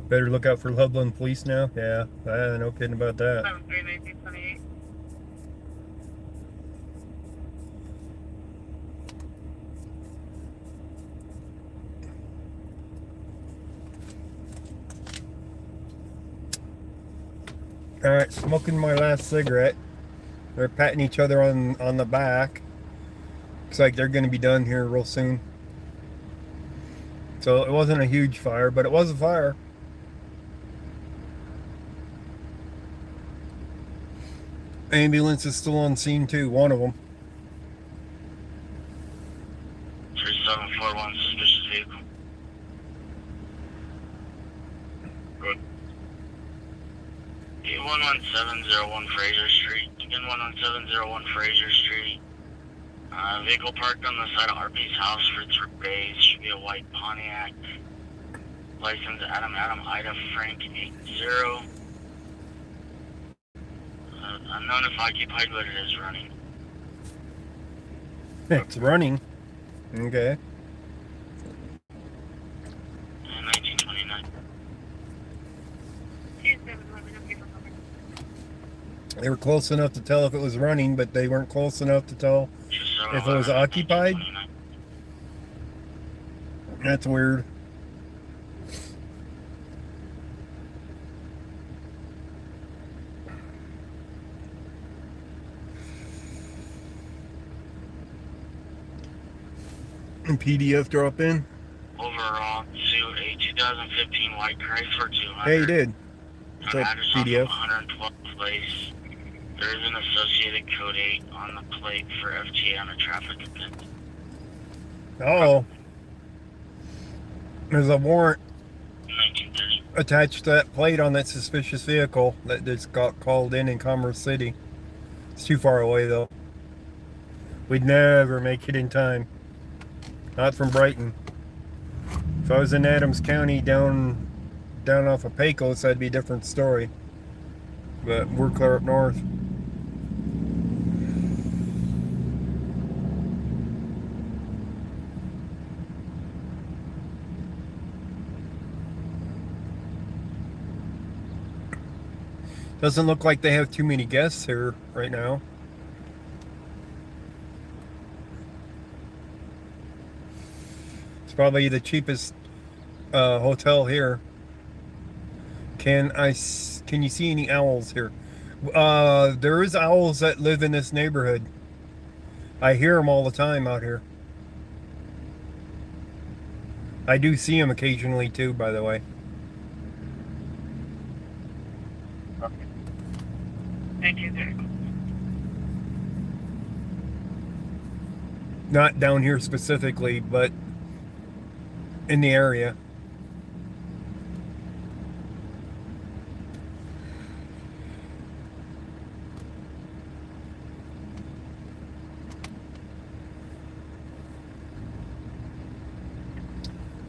Better look out for Loveland Police now. Yeah, no kidding about that. 73-1928. Alright, smoking my last cigarette. They're patting each other on the back. Looks like they're going to be done here real soon. So it wasn't a huge fire, but it was a fire. Ambulance is still on scene too, one of them. 3741 suspicious vehicle. Good. 11701 Fraser Street. Again, 11701 Fraser Street. Vehicle parked on the side of RP's house for 3 days. Should be a white Pontiac. License Adam Ida Frank 80. Unknown if occupied, but it is running. It's running. Okay. 1929. They were close enough to tell if it was running, but they weren't close enough to tell if it was occupied. That's weird. And PDF drop in. Overall, to a 2015 white Chrysler 200. Hey, he did. What's up, Address off of PDF? 112 place. There is an associated code 8 on the plate for FTA on a traffic event. Oh. There's a warrant 1930. attached to that plate on that suspicious vehicle that just got called in Commerce City. It's too far away though. We'd never make it in time. Not from Brighton. If I was in Adams County down off of Pecos, that'd be a different story. But we're clear up north. Doesn't look like they have too many guests here right now. It's probably the cheapest hotel here. Can you see any owls here? There is owls that live in this neighborhood. I hear them all the time out here. I do see them occasionally too, by the way. Thank you, sir. Not down here specifically, but in the area.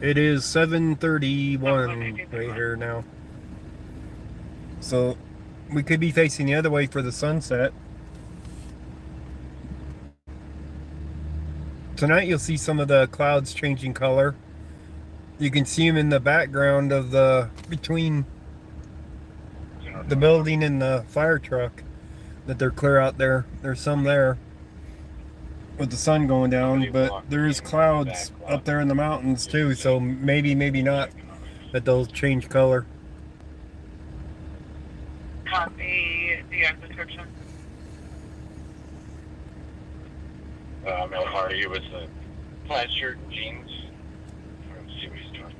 It is 7:31 right here now. So we could be facing the other way for the sunset. Tonight you'll see some of the clouds changing color. You can see them in the background of between the building and the fire truck, that they're clear out there. There's some there with the sun going down, but there's clouds up there in the mountains too, so maybe not that they'll change color. Copy the description. Male Hardy with the plaid shirt and jeans. Let's see what he's doing.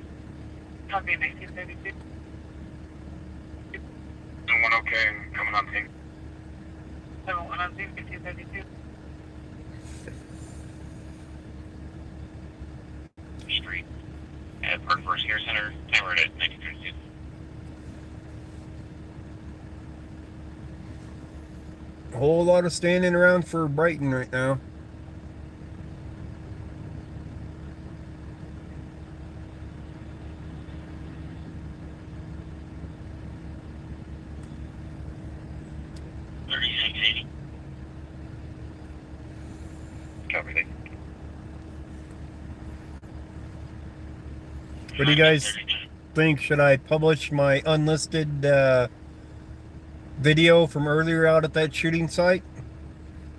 Copy 1932. Someone okay and coming on scene. 71 on scene, 1932. Street at Park Forest Care Center, timer at 1932. A whole lot of standing around for Brighton right now. Copy that. What do you guys think? Should I publish my unlisted video from earlier out at that shooting site?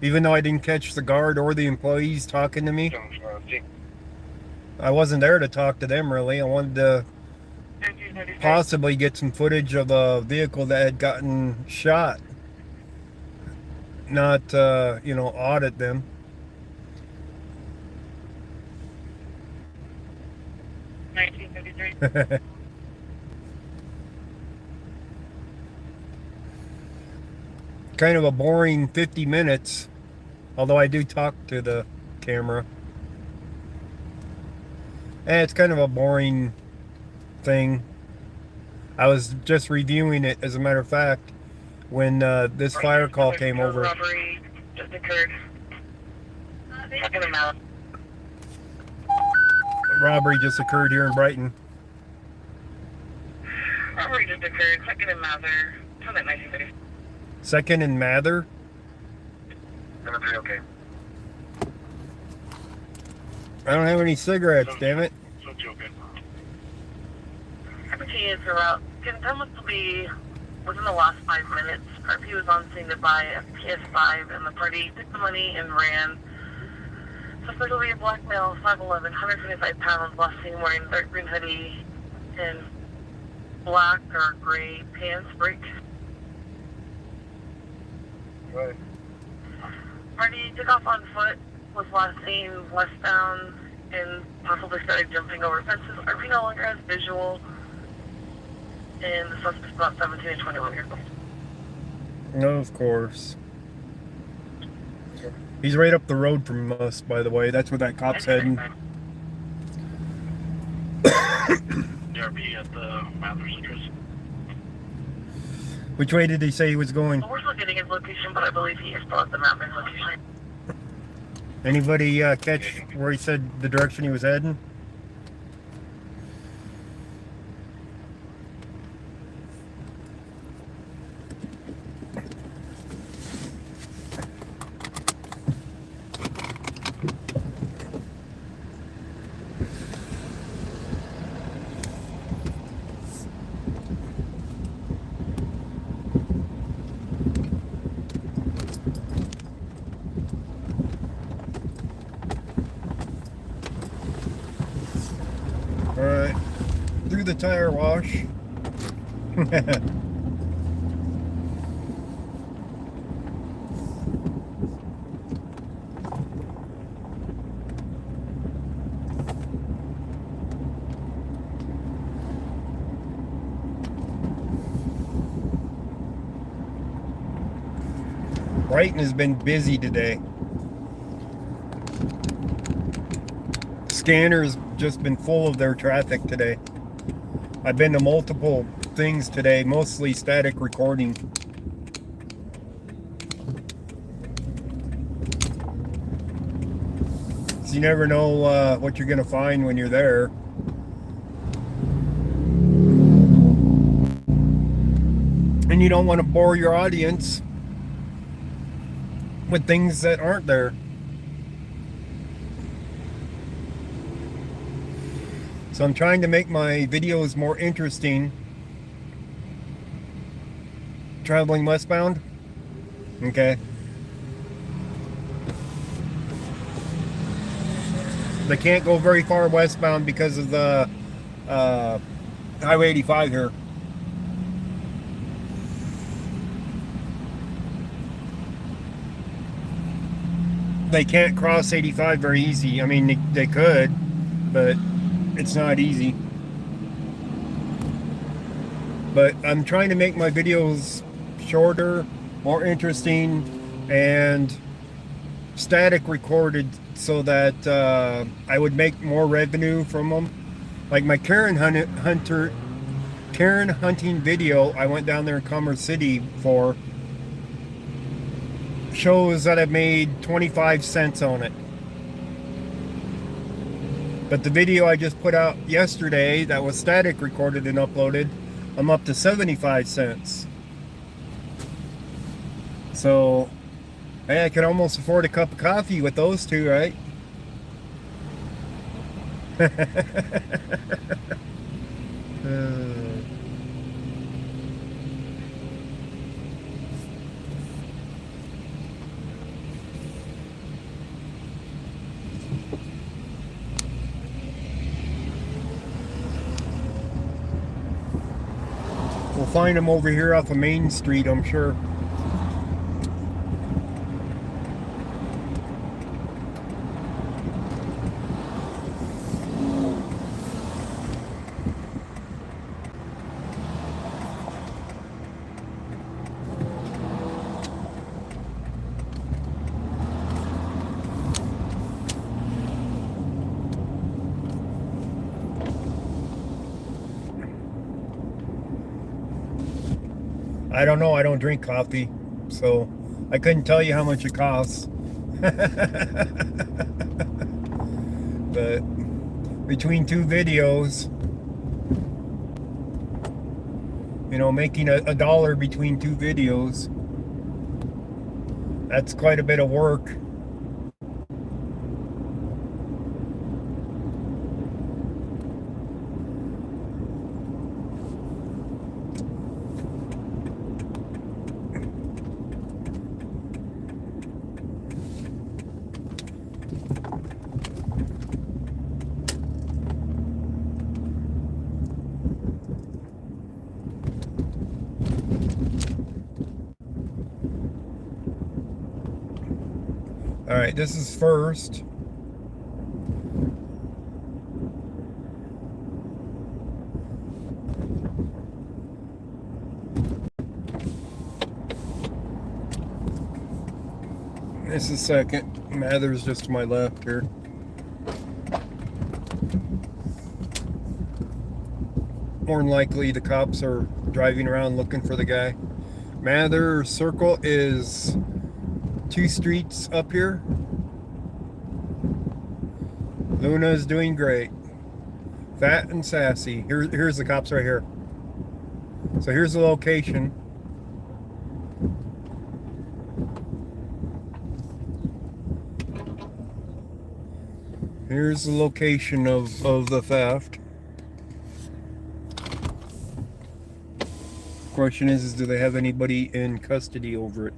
Even though I didn't catch the guard or the employees talking to me. I wasn't there to talk to them really. I wanted to possibly get some footage of a vehicle that had gotten shot. Not, you know, audit them. Kind of a boring 50 minutes, although I do talk to the camera. And it's kind of a boring thing. I was just reviewing it, as a matter of fact, when this fire call came over. Robbery just occurred. Checking them out. Robbery just occurred here in Brighton. Robbery just occurred. Second and Mather. Tell that 1930. Second and Mather? 7-3, okay. I don't have any cigarettes, damn it. So it's okay. RP is around. Confirm to be within the last 5 minutes. RP was on scene to buy a PS5 and the party took the money and ran. Suspect will be a black male, 5'11", 125 pounds, last seen wearing dark green hoodie and black or gray pants, break. Right. Party took off on foot, was last seen westbound, and possibly started jumping over fences. RP no longer has visual, and the suspect's about 17 and 21 years old. No, of course. He's right up the road from us, by the way. That's where that cop's heading. DRP at the Mather's address. Which way did he say he was going? We're still getting his location, but I believe he is still at the Mather's location. Anybody catch where he said the direction he was heading? Alright, through the tire wash. Brighton has been busy today. Scanner's just been full of their traffic today. I've been to multiple things today, mostly static recording. So you never know what you're gonna find when you're there. And you don't want to bore your audience with things that aren't there. So I'm trying to make my videos more interesting. Traveling westbound? Okay. They can't go very far westbound because of the Highway 85 here. They can't cross 85 very easy. I mean, they could, but it's not easy. But I'm trying to make my videos shorter, more interesting, and static recorded so that I would make more revenue from them. Like my Karen hunting video I went down there in Commerce City for shows that I've made 25 cents on it. But the video I just put out yesterday that was static recorded and uploaded, I'm up to 75 cents. So, hey, I could almost afford a cup of coffee with those two, right? find them over here off of Main Street, I'm sure. I don't know, I don't drink coffee, so I couldn't tell you how much it costs. But between two videos, you know, making a dollar between two videos, that's quite a bit of work. All right, this is first. This is second. Mather's just to my left here. More than likely the cops are driving around looking for the guy. Mather Circle is 2 streets up here. Luna is doing great. Fat and sassy. Here's the cops right here. So here's the location. Here's the location of the theft. Question is do they have anybody in custody over it?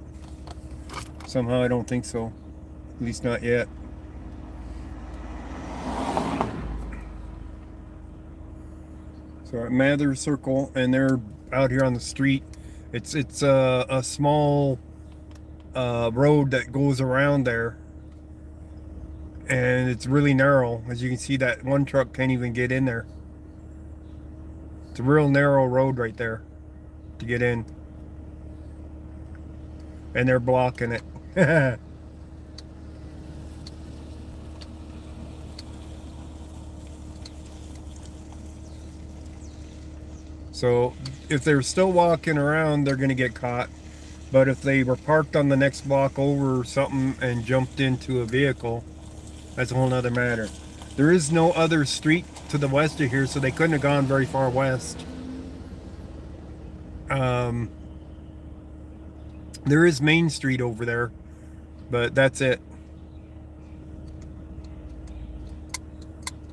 Somehow I don't think so. At least not yet. So at Mather Circle, and they're out here on the street. It's a small road that goes around there, and it's really narrow. As you can see, that one truck can't even get in there. It's a real narrow road right there to get in, and they're blocking it. So if they're still walking around, they're gonna get caught. But if they were parked on the next block over or something and jumped into a vehicle, that's a whole nother matter. There is no other street to the west of here, so they couldn't have gone very far west. There is Main Street over there, but that's it.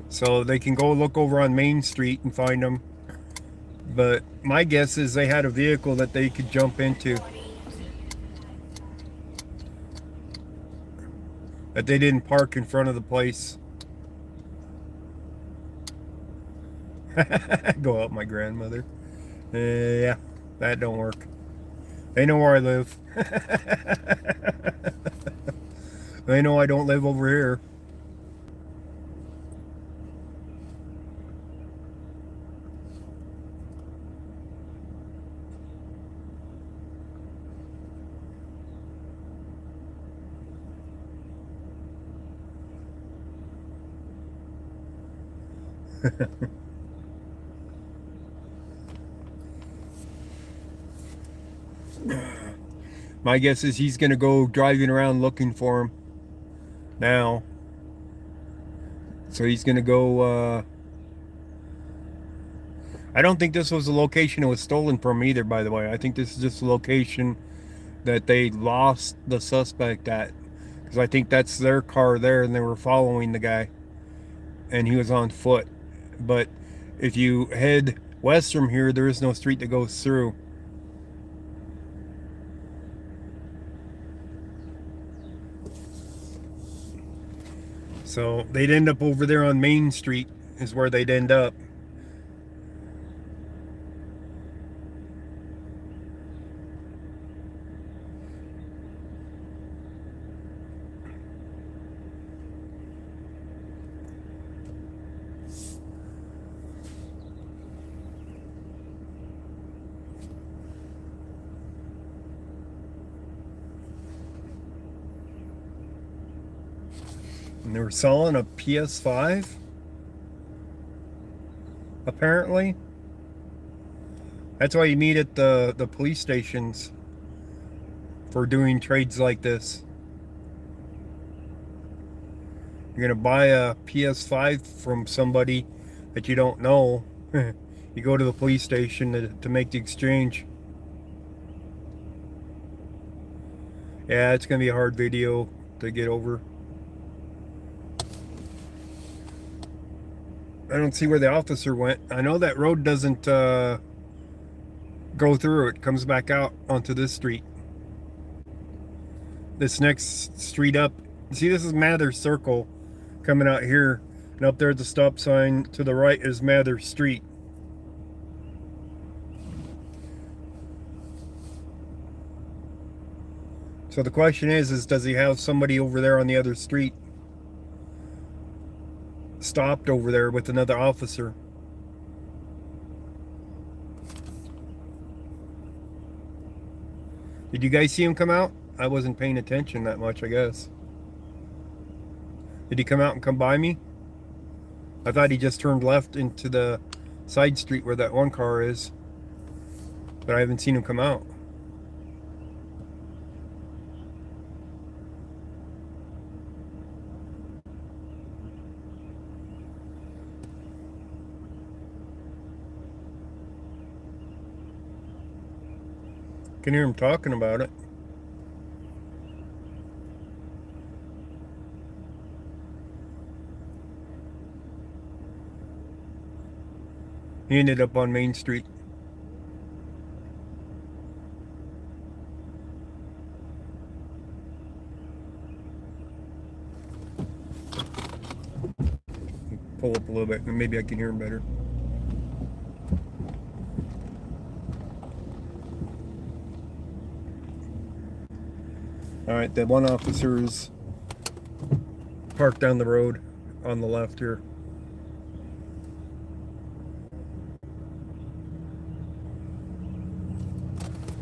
So they can go look over on Main Street and find them. But my guess is they had a vehicle that they could jump into, that they didn't park in front of the place. Go up, my grandmother. Yeah, that don't work. They know where I live. They know I don't live over here. My guess is he's gonna go driving around looking for him now. So he's gonna go, I don't think this was the location it was stolen from either, by the way. I think this is just the location that they lost the suspect at, because I think that's their car there, and they were following the guy, and he was on foot. But if you head west from here, there is no street that goes through. So they'd end up over there on Main Street is where they'd end up. And they were selling a PS5, apparently. That's why you meet at the police stations for doing trades like this. You're gonna buy a PS5 from somebody that you don't know. You go to the police station to make the exchange. Yeah, it's gonna be a hard video to get over. I don't see where the officer went. I know that road doesn't go through. It comes back out onto this street. This next street up. See, this is Mather Circle coming out here. And up there's the stop sign. To the right is Mather Street. So the question is does he have somebody over there on the other street stopped over there with another officer? Did you guys see him come out? I wasn't paying attention that much, I guess. Did he come out and come by me? I thought he just turned left into the side street where that one car is. But I haven't seen him come out. Can hear him talking about it. He ended up on Main Street. Pull up a little bit and maybe I can hear him better. Alright, that one officer is parked down the road on the left here.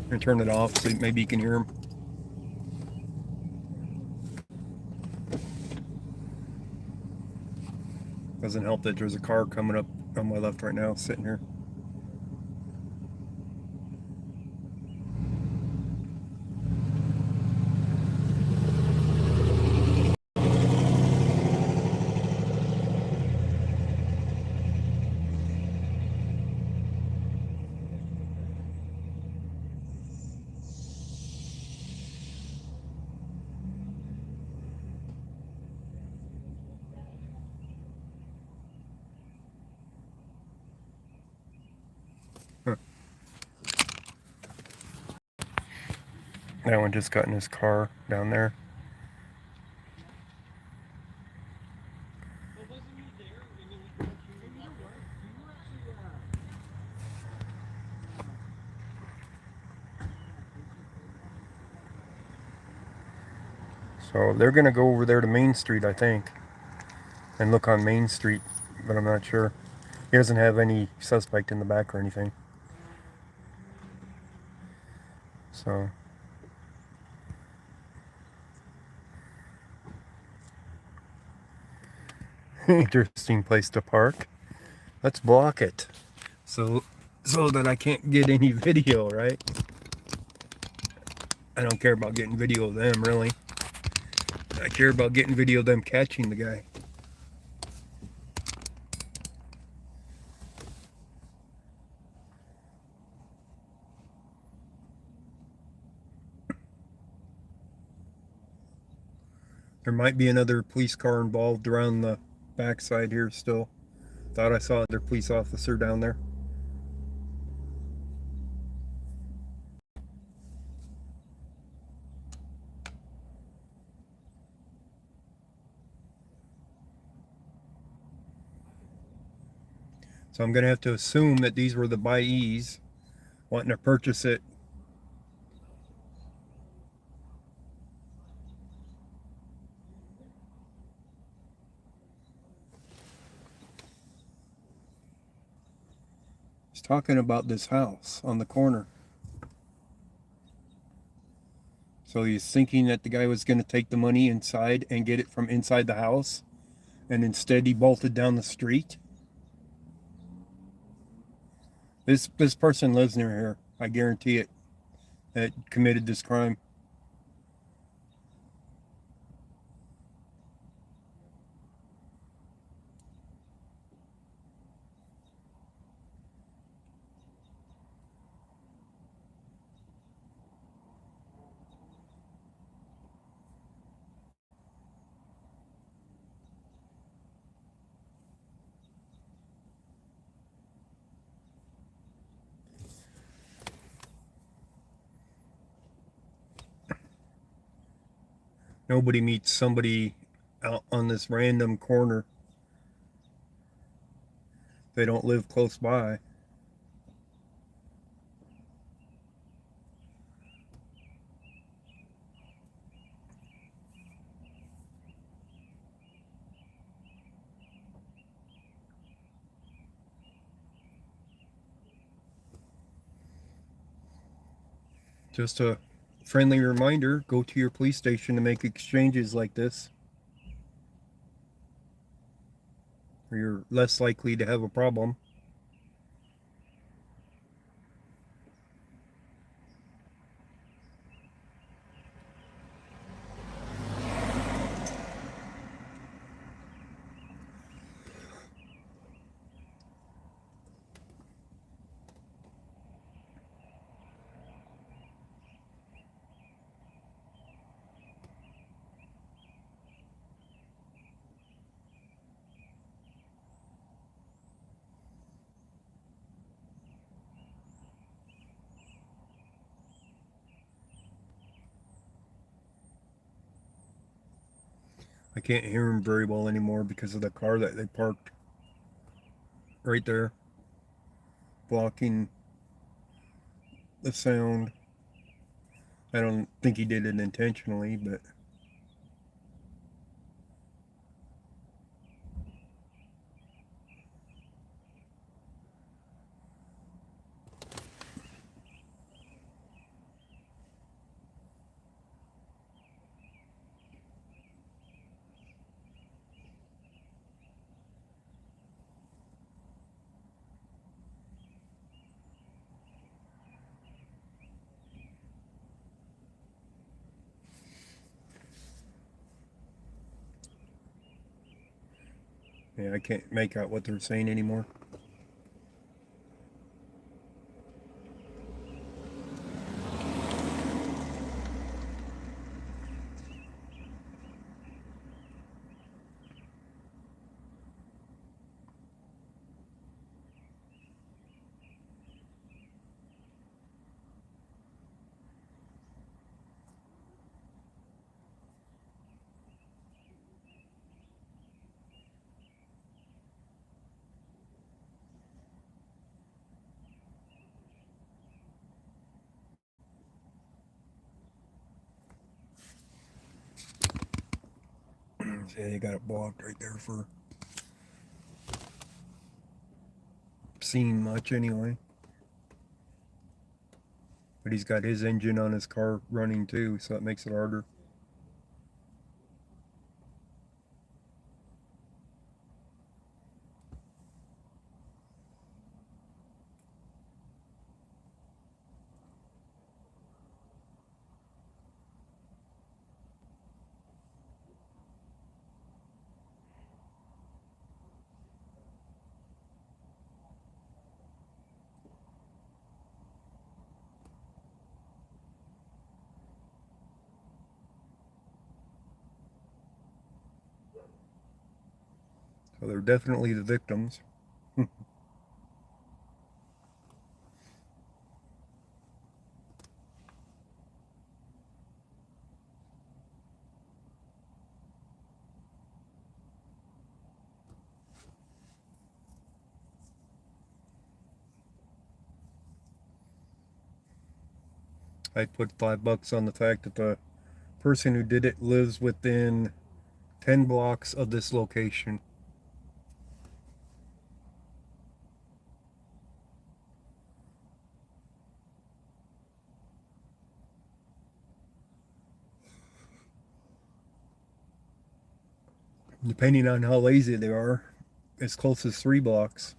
I'm gonna turn it off so maybe you can hear him. Doesn't help that there's a car coming up on my left right now, sitting here. That one just got in his car down there. So they're gonna go over there to Main Street, I think, and look on Main Street, but I'm not sure. He doesn't have any suspect in the back or anything. So interesting place to park. Let's block it so that I can't get any video, right? I don't care about getting video of them, really. I care about getting video of them catching the guy. There might be another police car involved around the backside here still. Thought I saw another police officer down there. So I'm going to have to assume that these were the buyees wanting to purchase it. He's talking about this house on the corner. So he's thinking that the guy was going to take the money inside and get it from inside the house, and instead he bolted down the street. This person lives near here. I guarantee it. That committed this crime. Nobody meets somebody out on this random corner. They don't live close by. Just a friendly reminder, go to your police station to make exchanges like this, or you're less likely to have a problem. I can't hear him very well anymore because of the car that they parked right there, blocking the sound. I don't think he did it intentionally, but yeah, I can't make out what they're saying anymore. Yeah, they got it blocked right there for seeing much anyway. But he's got his engine on his car running too, so that makes it harder. So they're definitely the victims. I put $5 on the fact that the person who did it lives within 10 blocks of this location. depending on how lazy they are, as close as 3 blocks.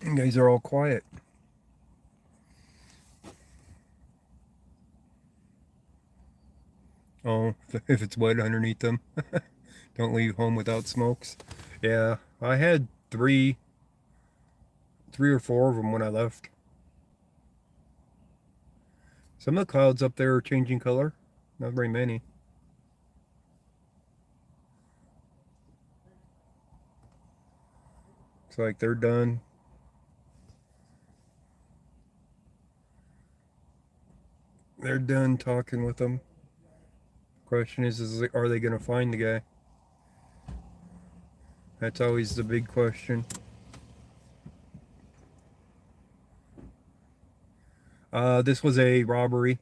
You guys are all quiet. Oh, if it's wet underneath them. Don't leave home without smokes. Yeah, I had three or four of them when I left. Some of the clouds up there are changing color. Not very many. Looks like they're done. They're done talking with them. Question is are they going to find the guy? That's always the big question. This was a robbery.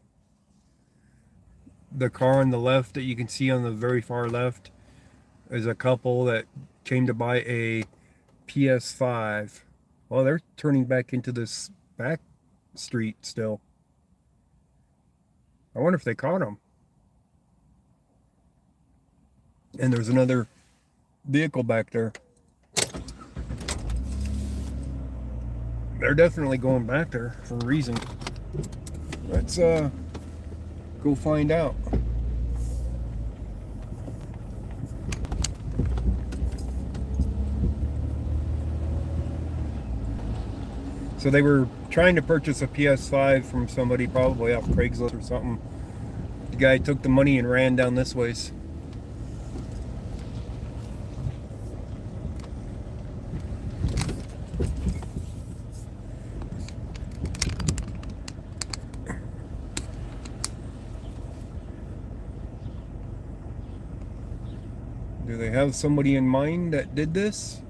The car on the left that you can see on the very far left is a couple that came to buy a PS5. Well, they're turning back into this back street still. I wonder if they caught him. And there's another vehicle back there. They're definitely going back there for a reason. Let's go find out. So they were trying to purchase a PS5 from somebody, probably off Craigslist or something. The guy took the money and ran down this ways. Do they have somebody in mind that did this?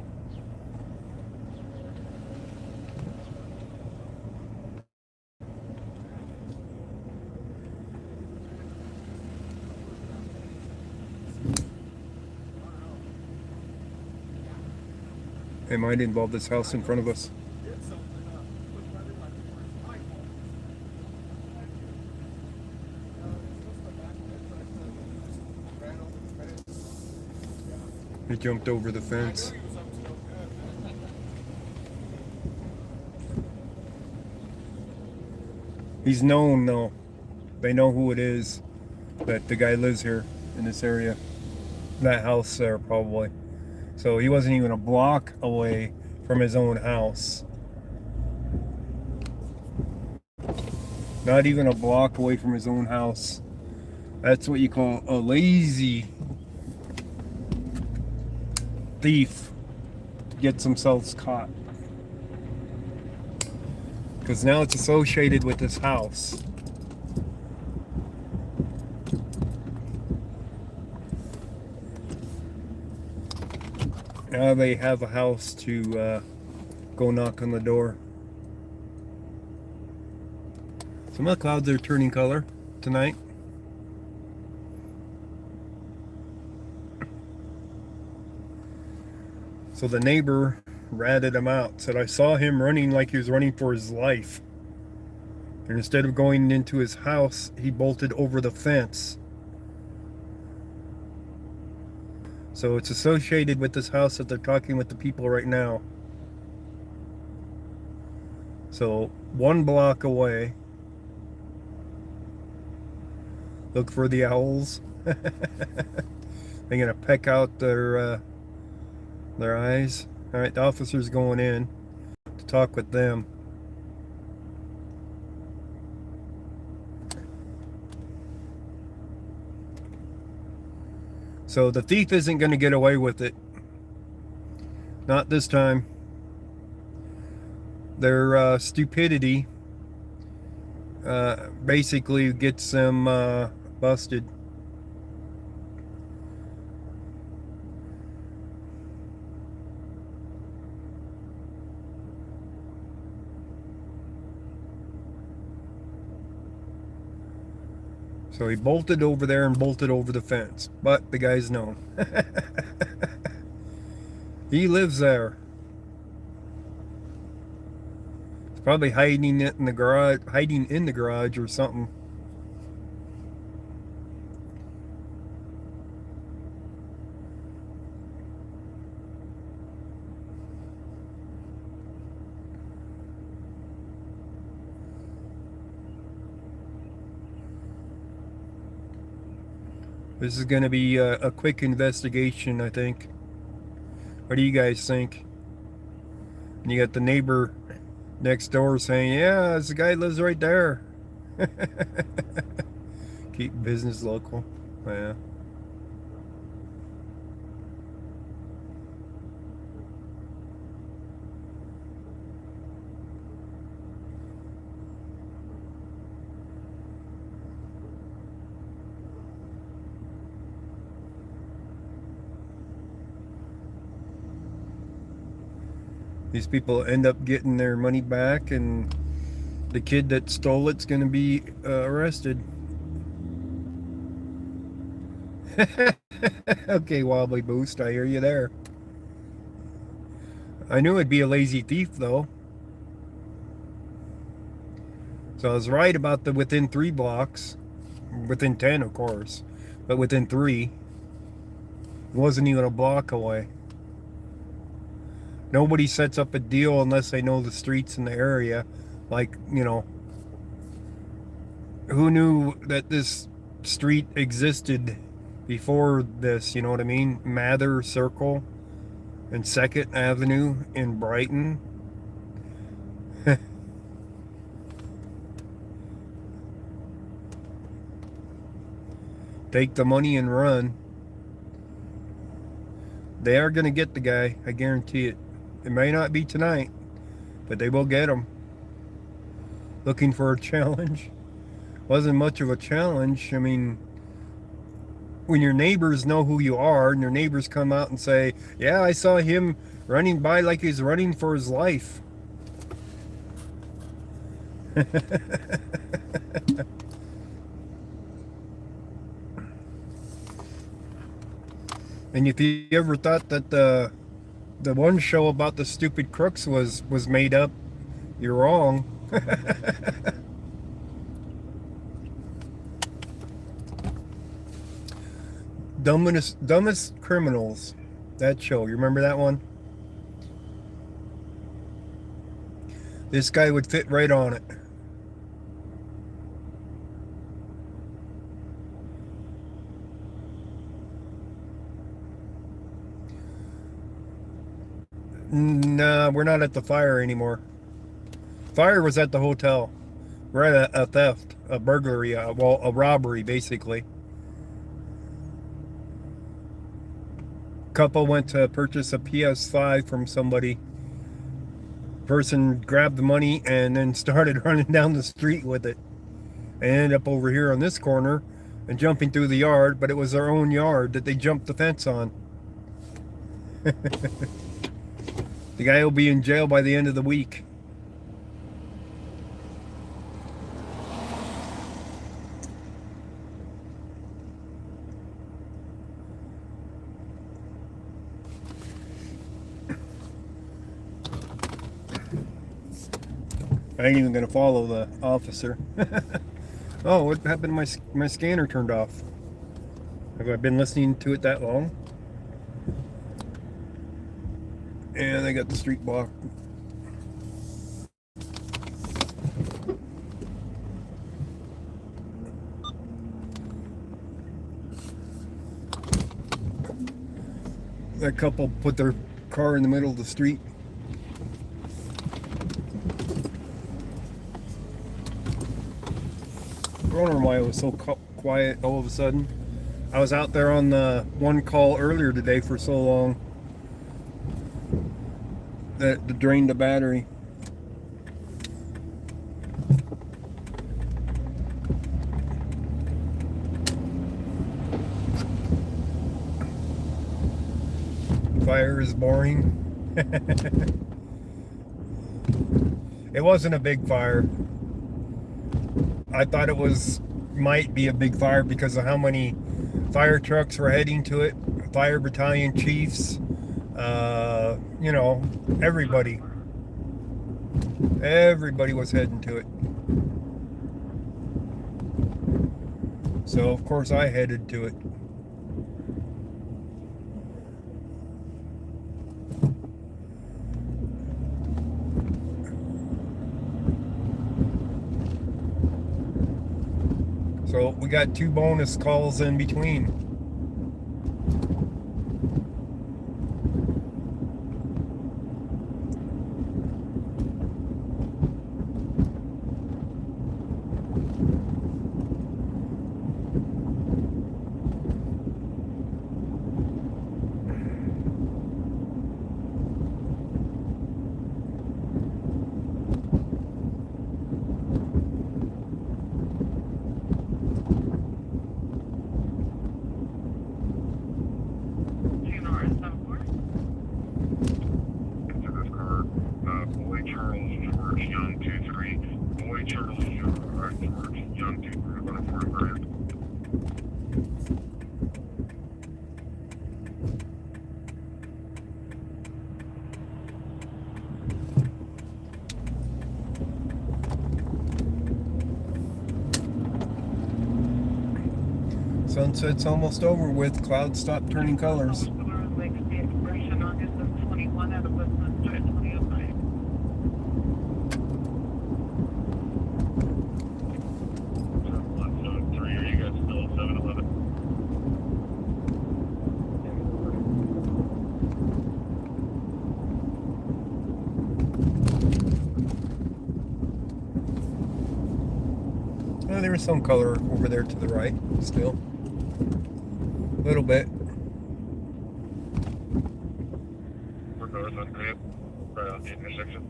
It might involve this house in front of us. He jumped over the fence. He's known though. They know who it is. That the guy lives here in this area. That house there probably. So he wasn't even a block away from his own house. Not even a block away from his own house. That's what you call a lazy thief gets themselves caught. Because now it's associated with this house. Now they have a house to go knock on the door. Some of the clouds are turning color tonight. So the neighbor ratted him out, said, I saw him running like he was running for his life. And instead of going into his house, he bolted over the fence. So it's associated with this house that they're talking with the people right now. So 1 block away. Look for the owls. They're gonna peck out their eyes. All right, the officer's going in to talk with them. So the thief isn't going to get away with it. Not this time. Their stupidity basically gets them busted. So he bolted over there and bolted over the fence. But the guy's known. He lives there. He's probably hiding it in the garage or something. This is going to be a quick investigation, I think. What do you guys think? And you got the neighbor next door saying, yeah, this guy lives right there. Keep business local. Yeah. These people end up getting their money back, and the kid that stole it's going to be arrested. Okay, Wobbly Boost, I hear you there. I knew it'd be a lazy thief, though. So I was right about the within 3 blocks. Within 10, of course. But within 3. It wasn't even a block away. Nobody sets up a deal unless they know the streets in the area. Like, you know, who knew that this street existed before this, you know what I mean? Mather Circle and 2nd Avenue in Brighton. Take the money and run. They are going to get the guy, I guarantee it. It may not be tonight, but they will get him. Looking for a challenge. Wasn't much of a challenge. I mean, when your neighbors know who you are and your neighbors come out and say, yeah, I saw him running by like he's running for his life. And if you ever thought that the one show about the stupid crooks was made up, you're wrong. Dumbest Criminals. That show, you remember that one? This guy would fit right on it. Nah, we're not at the fire anymore. Fire was at the hotel. We're at a theft, a burglary, well, a robbery, basically. Couple went to purchase a PS5 from somebody. Person grabbed the money and then started running down the street with it. And ended up over here on this corner and jumping through the yard, but it was their own yard that they jumped the fence on. The guy will be in jail by the end of the week. I ain't even gonna follow the officer. Oh, what happened to my scanner turned off? Have I been listening to it that long? And I got the street blocked. That couple put their car in the middle of the street. I wonder why it was so quiet all of a sudden. I was out there on the one call earlier today for so long that it drained the battery. Fire is boring. It wasn't a big fire. I thought it was might be a big fire because of how many fire trucks were heading to it, fire battalion chiefs, you know, everybody was heading to it. So of course I headed to it. So we got 2 bonus calls in between. Boy Charles George Young 23. Boy Charles George Young 23. About a 40 grand. Sunset's almost over with. Clouds stop turning colors. Well, there was some color over there to the right still. A little bit. We're north on Grant, right on the intersection.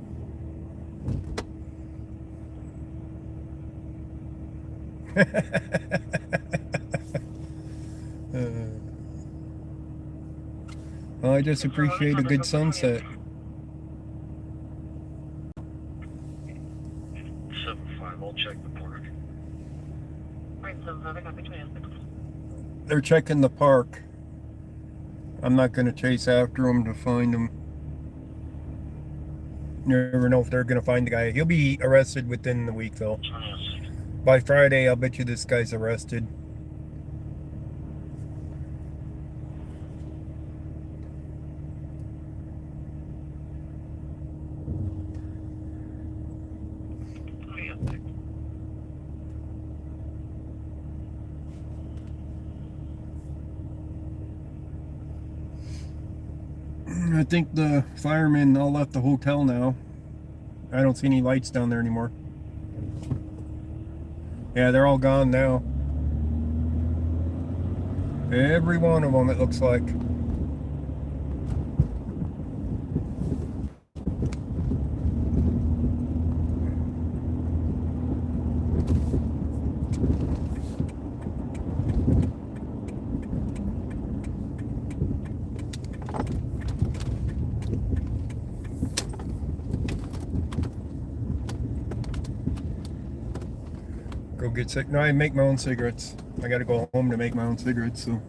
Well, I just appreciate a good sunset. 7-5, I'll check the park. They're checking the park. I'm not going to chase after them to find them. You never know if they're going to find the guy. He'll be arrested within the week, though. By Friday, I'll bet you this guy's arrested. I think the firemen all left the hotel now. I don't see any lights down there anymore. Yeah, they're all gone now. Every one of them, it looks like. Go get sick. No, I make my own cigarettes. I gotta go home to make my own cigarettes, so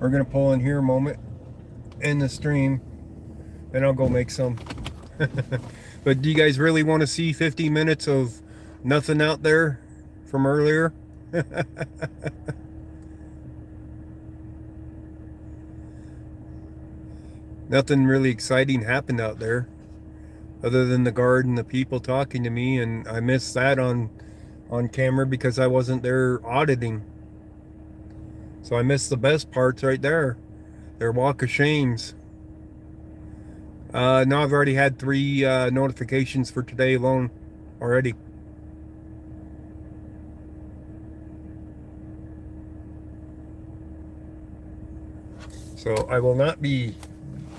we're gonna pull in here a moment in the stream, then I'll go make some. But do you guys really want to see 50 minutes of nothing out there from earlier? Nothing really exciting happened out there other than the guard and the people talking to me, and I missed that on camera because I wasn't there auditing. So I missed the best parts right there. Their walk of shames. No, I've already had 3 notifications for today alone already. So I will not be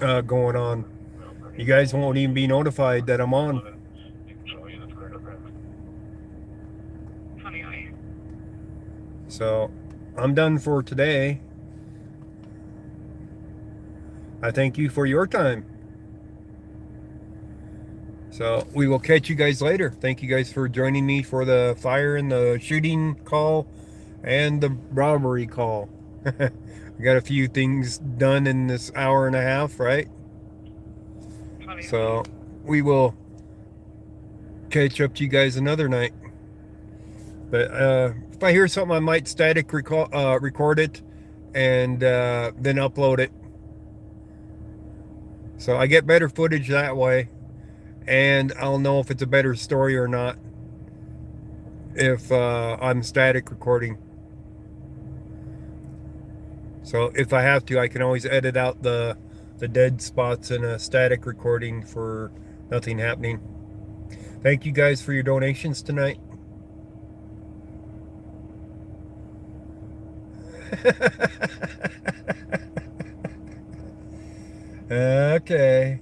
going on. You guys won't even be notified that I'm on. So I'm done for today. I thank you for your time. So we will catch you guys later. Thank you guys for joining me for the fire and the shooting call and the robbery call. We got a few things done in this hour and a half, right? So we will catch up to you guys another night. But if I hear something, I might static record it and then upload it. So I get better footage that way, and I'll know if it's a better story or not if I'm static recording. So if I have to, I can always edit out the dead spots in a static recording for nothing happening. Thank you guys for your donations tonight. Okay.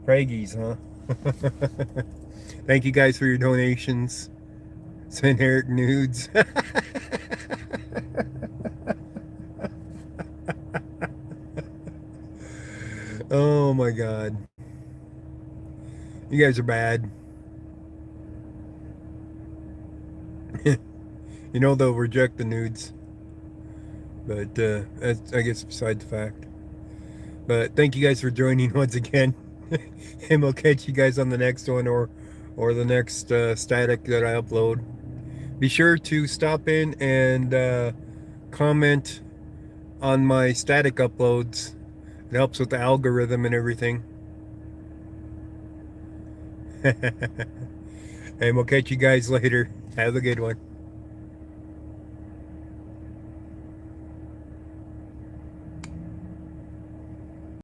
Craigies, huh? Thank you guys for your donations. Send Eric nudes. Oh my God. You guys are bad. You know they'll reject the nudes. But that's, I guess, beside the fact. But thank you guys for joining once again. And we'll catch you guys on the next one or the next static that I upload. Be sure to stop in and comment on my static uploads. It helps with the algorithm and everything. And we'll catch you guys later. Have a good one.